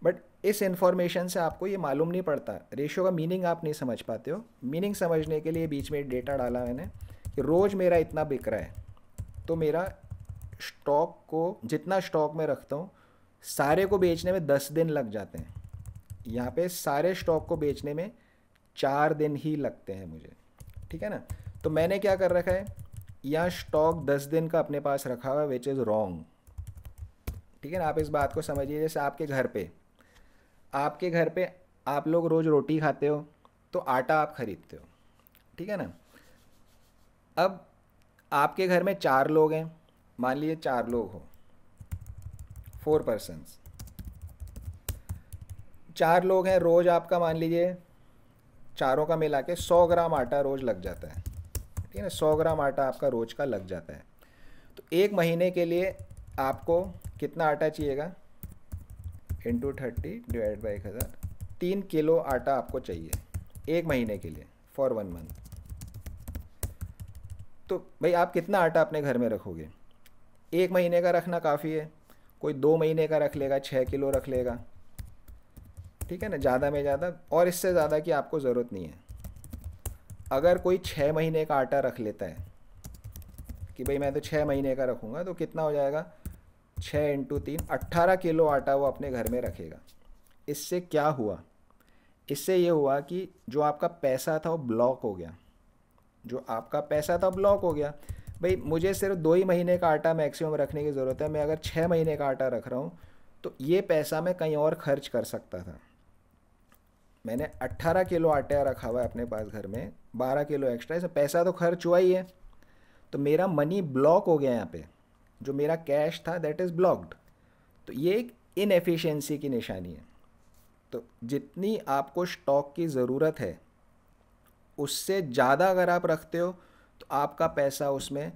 बट इस इन्फॉर्मेशन से आपको ये मालूम नहीं पड़ता, रेशियो का मीनिंग आप नहीं समझ पाते हो। मीनिंग समझने के लिए बीच में डेटा डाला मैंने कि रोज़ मेरा इतना बिक रहा है, तो मेरा स्टॉक को, जितना स्टॉक में रखता हूँ सारे को बेचने में 10 दिन लग जाते हैं। यहाँ पे सारे स्टॉक को बेचने में 4 दिन ही लगते हैं मुझे, ठीक है ना। तो मैंने क्या कर रखा है, या स्टॉक 10 दिन का अपने पास रखा हुआ है, विच इज़ रॉन्ग। ठीक है ना, आप इस बात को समझिए। जैसे आपके घर पे आप लोग रोज़ रोटी खाते हो तो आटा आप खरीदते हो, ठीक है ना। अब आपके घर में 4 लोग हैं, मान लीजिए 4 लोग हो, 4 पर्सन्स, 4 लोग हैं, रोज़ आपका मान लीजिए चारों का मिला के 100 ग्राम आटा रोज़ लग जाता है, ठीक है ना। 100 ग्राम आटा आपका रोज़ का लग जाता है। तो एक महीने के लिए आपको कितना आटा चाहिएगा, इंटू 30 डिवाइड बाई 1000, 3 किलो आटा आपको चाहिए एक महीने के लिए, फॉर 1 मंथ। तो भाई आप कितना आटा अपने घर में रखोगे? एक महीने का रखना काफ़ी है, कोई 2 महीने का रख लेगा, 6 किलो रख लेगा, ठीक है ना, ज़्यादा में ज़्यादा, और इससे ज़्यादा की आपको ज़रूरत नहीं है। अगर कोई 6 महीने का आटा रख लेता है कि भाई मैं तो 6 महीने का रखूँगा, तो कितना हो जाएगा, 6 इंटू 3, 18 किलो आटा वो अपने घर में रखेगा। इससे क्या हुआ? इससे ये हुआ कि जो आपका पैसा था वो ब्लॉक हो गया, जो आपका पैसा था ब्लॉक हो गया। भाई मुझे सिर्फ 2 ही महीने का आटा मैक्सिमम रखने की ज़रूरत है, मैं अगर 6 महीने का आटा रख रहा हूँ तो ये पैसा मैं कहीं और खर्च कर सकता था। मैंने 18 किलो आटा रखा हुआ है अपने पास घर में, 12 किलो एक्स्ट्रा, इसमें पैसा तो खर्च हुआ ही है, तो मेरा मनी ब्लॉक हो गया यहाँ पे, जो मेरा कैश था दैट इज़ ब्लॉक्ड। तो ये एक इनएफिशिएंसी की निशानी है। तो जितनी आपको स्टॉक की ज़रूरत है उससे ज़्यादा अगर आप रखते हो तो आपका पैसा उसमें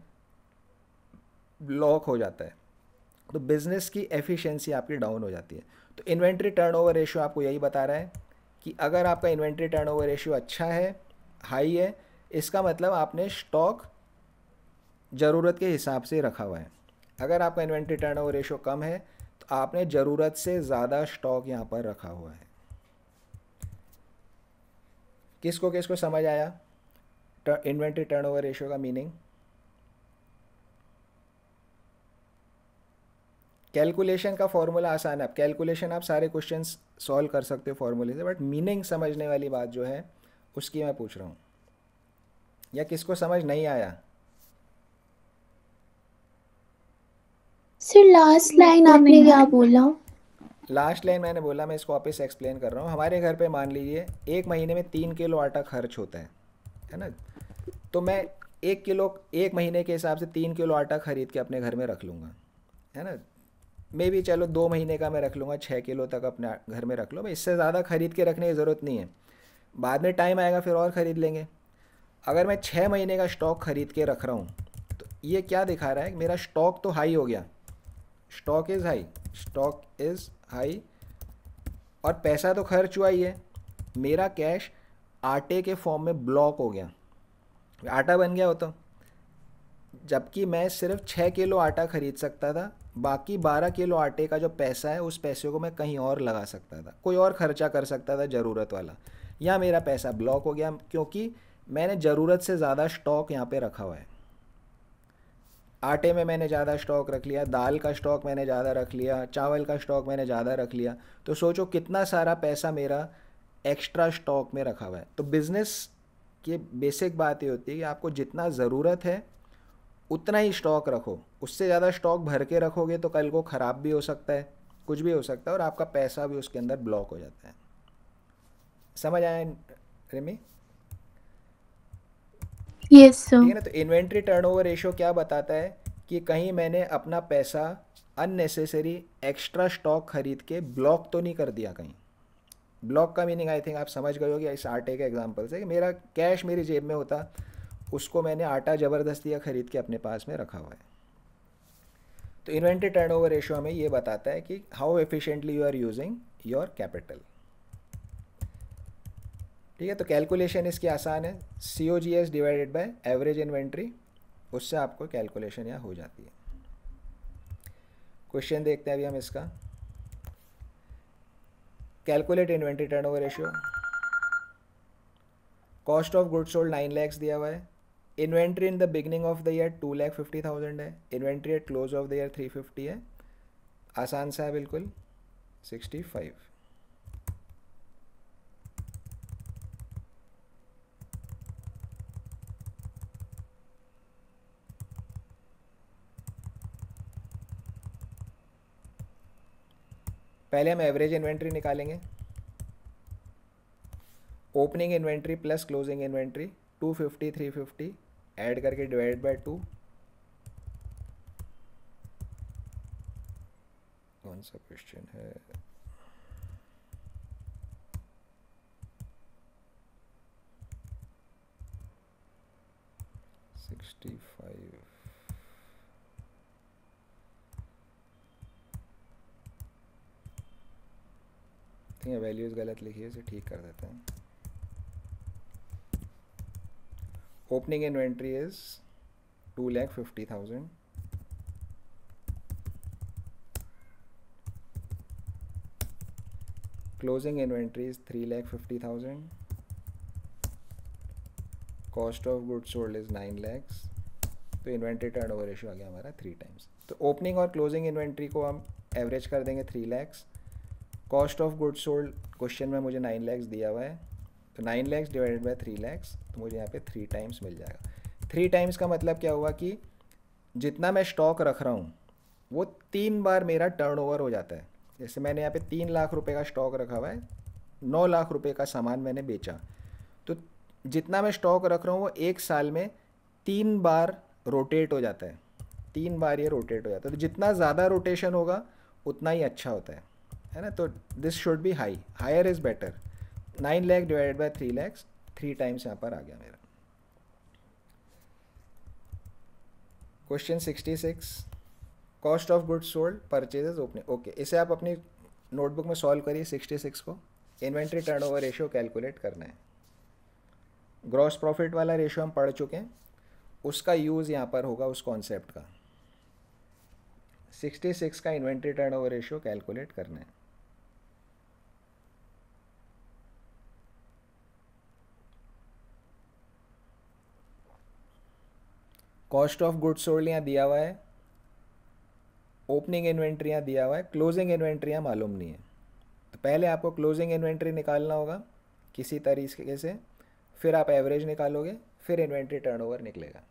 ब्लॉक हो जाता है, तो बिज़नेस की एफिशिएंसी आपकी डाउन हो जाती है। तो इन्वेंट्री टर्नओवर रेशियो आपको यही बता रहा है कि अगर आपका इन्वेंट्री टर्नओवर रेशियो अच्छा है, हाई है, इसका मतलब आपने स्टॉक ज़रूरत के हिसाब से रखा हुआ है। अगर आपका इन्वेंट्री टर्नओवर रेशियो कम है तो आपने ज़रूरत से ज़्यादा स्टॉक यहाँ पर रखा हुआ है। किसको किसको समझ आया इन्वेंट्री टर्नओवर रेशियो का मीनिंग? कैलकुलेशन का फॉर्मूला आसान है, आप कैलकुलेशन आप सारे क्वेश्चंस सॉल्व कर सकते हो फॉर्मूले से, बट मीनिंग समझने वाली बात जो है उसकी मैं पूछ रहा हूँ। या किसको समझ नहीं आया? सर लास्ट लाइन आपने क्या बोला? लास्ट लाइन मैंने बोला, मैं इसको वापस एक्सप्लेन कर रहा हूँ। हमारे घर पे मान लीजिए एक महीने में 3 किलो आटा खर्च होता है ना। तो मैं 1 किलो एक महीने के हिसाब से 3 किलो आटा खरीद के अपने घर में रख लूँगा, है ना। मे भी चलो 2 महीने का मैं रख लूँगा, 6 किलो तक अपने घर में रख लो, भाई इससे ज़्यादा खरीद के रखने की ज़रूरत नहीं है, बाद में टाइम आएगा फिर और ख़रीद लेंगे। अगर मैं 6 महीने का स्टॉक खरीद के रख रहा हूँ तो ये क्या दिखा रहा है कि मेरा स्टॉक तो हाई हो गया, स्टॉक इज़ हाई, और पैसा तो खर्च हुआ ही है, मेरा कैश आटे के फॉर्म में ब्लॉक हो गया, आटा बन गया हो तो, जबकि मैं सिर्फ 6 किलो आटा खरीद सकता था, बाकी 12 किलो आटे का जो पैसा है उस पैसे को मैं कहीं और लगा सकता था, कोई और खर्चा कर सकता था ज़रूरत वाला। या मेरा पैसा ब्लॉक हो गया क्योंकि मैंने ज़रूरत से ज़्यादा स्टॉक यहाँ पे रखा हुआ है। आटे में मैंने ज़्यादा स्टॉक रख लिया, दाल का स्टॉक मैंने ज़्यादा रख लिया, चावल का स्टॉक मैंने ज़्यादा रख लिया, तो सोचो कितना सारा पैसा मेरा एक्स्ट्रा स्टॉक में रखा हुआ है। तो बिज़नेस की बेसिक बात ये होती है कि आपको जितना ज़रूरत है उतना ही स्टॉक रखो, उससे ज़्यादा स्टॉक भर के रखोगे तो कल को ख़राब भी हो सकता है, कुछ भी हो सकता है, और आपका पैसा भी उसके अंदर ब्लॉक हो जाता है। समझ आया रिमी? Yes sir. ठीक है ना। तो इन्वेंट्री टर्नओवर रेशियो क्या बताता है कि कहीं मैंने अपना पैसा अननेसेसरी एक्स्ट्रा स्टॉक खरीद के ब्लॉक तो नहीं कर दिया कहीं। ब्लॉक का मीनिंग आई थिंक आप समझ गए होगे इस आटे के एग्जांपल से, कि मेरा कैश मेरी जेब में होता, उसको मैंने आटा ज़बरदस्ती का ख़रीद के अपने पास में रखा हुआ है। तो इन्वेंट्री टर्नओवर रेशियो हमें ये बताता है कि how efficiently you are using your capital. ठीक है, तो कैलकुलेशन इसकी आसान है, COGS divided by average inventory, उससे आपको कैलकुलेशन यहाँ हो जाती है। क्वेश्चन देखते हैं अभी हम इसका। Calculate inventory turnover ratio. Cost of goods sold 9 lakhs दिया हुआ है, inventory in the beginning of the year 2,50,000 है, inventory at close of the year 350 है, आसान सा है बिल्कुल, 65। पहले हम एवरेज इन्वेंट्री निकालेंगे। Opening inventory plus closing inventory 250 350 add करके डिवाइड बाय 2। कौन सा क्वेश्चन है? ठीक है, वैल्यूज़ गलत लिखी है, इसे ठीक कर देते हैं। Opening inventory is 2,50,000, closing inventory is 3,50,000, cost of goods sold is 9 lakhs। तो इन्वेंट्री टर्नओवर रेशियो आ गया हमारा 3 times। तो ओपनिंग और क्लोजिंग इन्वेंट्री को हम एवरेज कर देंगे 3 lakhs। Cost of goods sold question में मुझे 9 lakhs दिया हुआ है, तो 9 lakhs डिवाइडेड बाय 3 lakhs, तो मुझे यहाँ पे 3 times मिल जाएगा। 3 times का मतलब क्या हुआ कि जितना मैं स्टॉक रख रहा हूँ वो 3 बार मेरा टर्नओवर हो जाता है। जैसे मैंने यहाँ पे 3 लाख रुपए का स्टॉक रखा हुआ है, 9 लाख रुपए का सामान मैंने बेचा, तो जितना मैं स्टॉक रख रहा हूँ वो 1 साल में 3 बार रोटेट हो जाता है, 3 बार ये रोटेट हो जाता है। तो जितना ज़्यादा रोटेशन होगा उतना ही अच्छा होता है ना। तो this should be high, higher is better. 9 lakh divided by 3 lakhs, 3 times यहाँ पर आ गया मेरा। Question 66, cost of goods sold purchases opening. Okay, इसे आप अपनी नोटबुक में सॉल्व करिए। 66 को इन्वेंट्री टर्नओवर रेशियो कैलकुलेट करना है। ग्रॉस प्रॉफिट वाला रेशियो हम पढ़ चुके हैं, उसका यूज़ यहाँ पर होगा उस कॉन्सेप्ट का। 66 का इन्वेंट्री टर्नओवर रेशियो कैलकुलेट करना है। कॉस्ट ऑफ गुड्स सोल्ड यहाँ दिया हुआ है, ओपनिंग इन्वेंट्री यहाँ दिया हुआ है, क्लोजिंग इन्वेंट्री यहाँ मालूम नहीं है। तो पहले आपको क्लोजिंग इन्वेंट्री निकालना होगा किसी तरीके से, फिर आप एवरेज निकालोगे, फिर इन्वेंट्री टर्नओवर निकलेगा।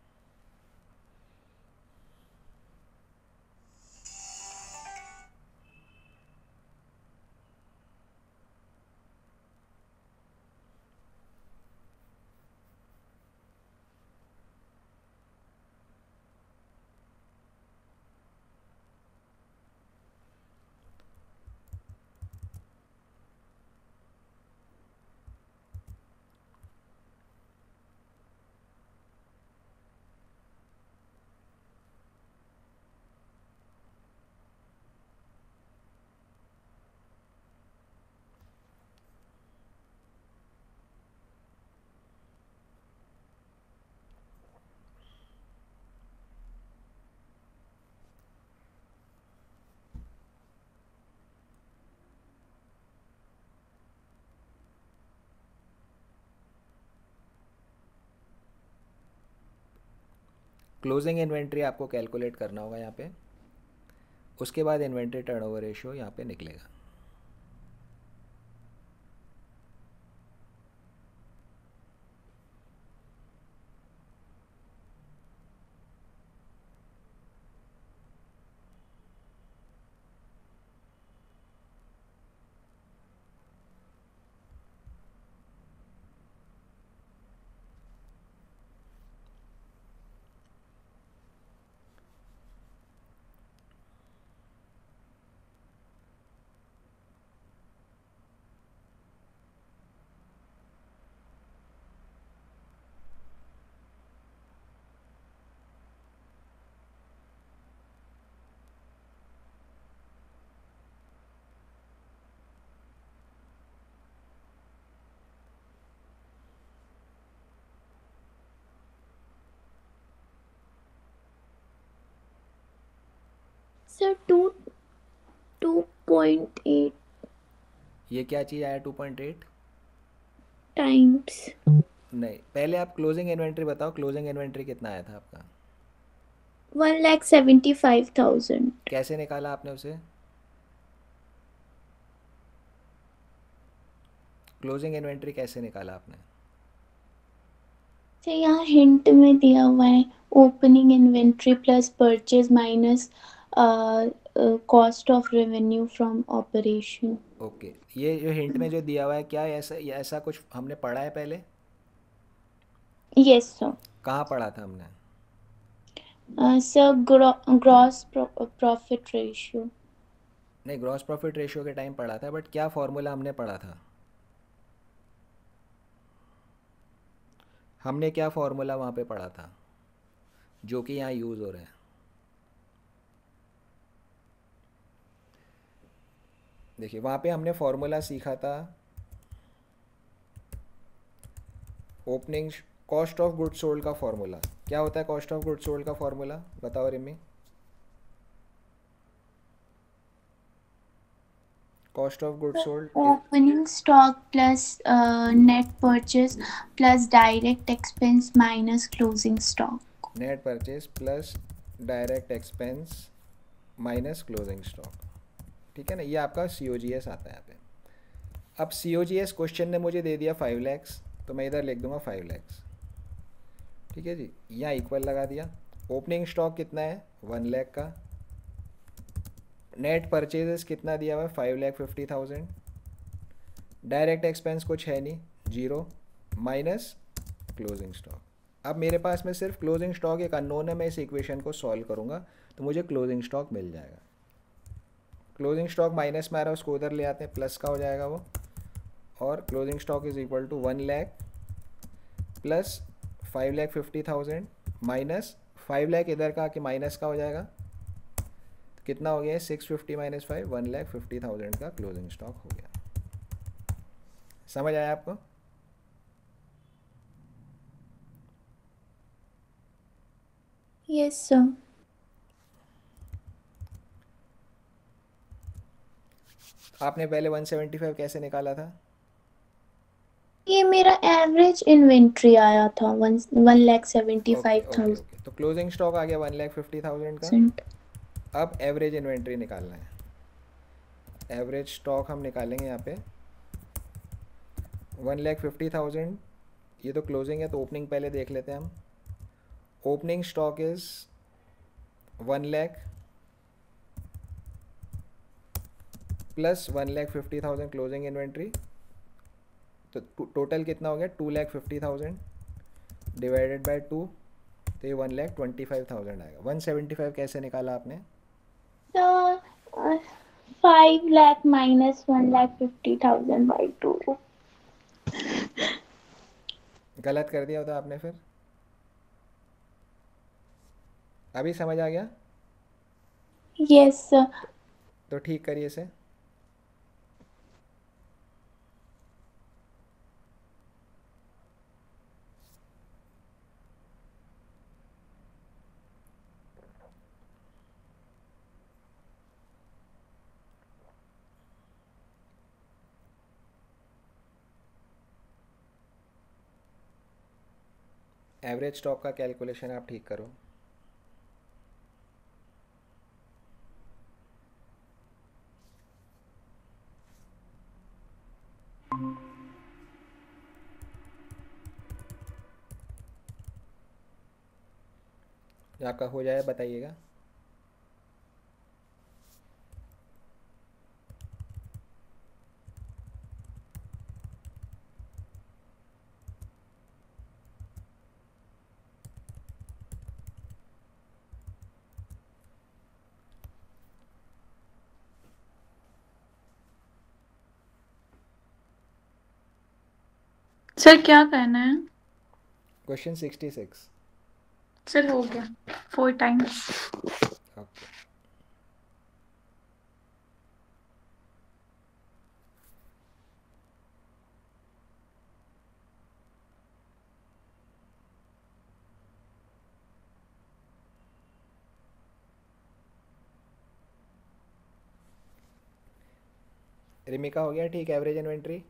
क्लोजिंग इन्वेंट्री आपको कैलकुलेट करना होगा यहाँ पे, उसके बाद इन्वेंट्री टर्नओवर रेशियो यहाँ पे निकलेगा। सर 2.8 ये क्या चीज़ आया 2.8? टाइम्स। नहीं, पहले आप क्लोजिंग इन्वेंट्री बताओ, क्लोजिंग इन्वेंट्री कितना आया था आपका? 1,75,000। कैसे निकाला आपने उसे? क्लोजिंग इन्वेंट्री कैसे निकाला आपने? तो यहाँ हिंट में दिया हुआ है opening inventory plus purchase minus cost of revenue from operation. Okay, ये जो हिंट में जो दिया हुआ है, क्या ऐसा कुछ हमने पढ़ा है पहले? Yes, sir. कहाँ पढ़ा था हमने? Sir, gross profit ratio. नहीं, ग्रॉस प्रॉफिट रेशियो के टाइम पढ़ा था, बट क्या फॉर्मूला हमने पढ़ा था? हमने क्या फॉर्मूला वहाँ पे पढ़ा था जो कि यहाँ यूज़ हो रहा है? देखिए, वहाँ पे हमने फॉर्मूला सीखा था opening cost of goods sold का फॉर्मूला। क्या होता है कॉस्ट ऑफ गुड्स सोल्ड का फॉर्मूला, बताओ Rimi. Cost of goods sold Opening stock plus net purchase plus direct expense minus closing stock. Net purchase plus direct expense minus closing stock. ठीक है ना, ये आपका COGS आता है यहाँ पे। अब COGS क्वेश्चन ने मुझे दे दिया 5 लैक्स, तो मैं इधर लिख दूंगा 5 लैक्स। ठीक है जी, यहाँ इक्वल लगा दिया। ओपनिंग स्टॉक कितना है, 1 लाख का। नेट परचेजेस कितना दिया हुआ है, 5,50,000। डायरेक्ट एक्सपेंस कुछ है नहीं, 0 माइनस क्लोजिंग स्टॉक। अब मेरे पास में सिर्फ क्लोजिंग स्टॉक एक अननोन है, मैं इस इक्वेशन को सॉल्व करूँगा तो मुझे क्लोजिंग स्टॉक मिल जाएगा। क्लोजिंग स्टॉक माइनस में आ रहा है, उसको उधर ले आते हैं, प्लस का हो जाएगा वो। और closing stock is equal to 1 lakh plus 5,50,000 minus 5 lakh इधर का कि माइनस का हो जाएगा, तो कितना हो गया, 650 माइनस 5, 1,50,000 का क्लोजिंग स्टॉक हो गया। समझ आया आपको? Yes, sir. आपने पहले 175 कैसे निकाला था? ये मेरा एवरेज इन्वेंट्री आया था 1,75,000. ओके, तो क्लोजिंग स्टॉक आ गया 1,50,000 का। अब एवरेज इन्वेंट्री निकालना है। एवरेज स्टॉक हम निकालेंगे यहाँ पे 1,50,000। ये तो क्लोजिंग है, तो ओपनिंग पहले देख लेते हैं हम। Opening stock is 1 lakh plus 1,50,000 closing inventory, तो टोटल कितना हो गया, 2,50,000 डिवाइडेड बाय 2, तो ये 1,25,000 आएगा। 175 कैसे निकाला आपने? So, 5 lakh minus 1,50,000 by 2. गलत कर दिया होता आपने फिर? अभी समझ आ गया? Yes, sir. तो ठीक करिए इसे। एवरेज स्टॉक का कैलकुलेशन आप ठीक करो। आपका हो जाए बताइएगा। सर क्या करना है? क्वेश्चन 66। सर हो गया 4 टाइम्स। ओके, रिमिका हो गया ठीक एवरेज इन्वेंट्री?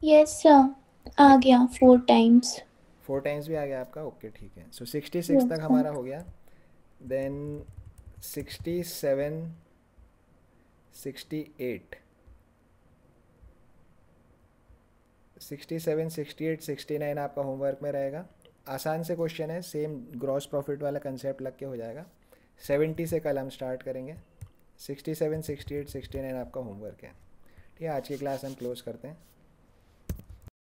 Yes, sir. आ गया 4 times. 4 टाइम्स भी आ गया आपका? ओके ठीक है। सो 66 Yes, तक sir. हमारा हो गया। देन 67, 68, 67, 68, 69 आपका होमवर्क में रहेगा। आसान से क्वेश्चन है, सेम ग्रॉस प्रॉफिट वाला कंसेप्ट लग के हो जाएगा। 70 से कल हम स्टार्ट करेंगे। 67, 68, 69 आपका होमवर्क है। ठीक है, आज की क्लास हम क्लोज करते हैं।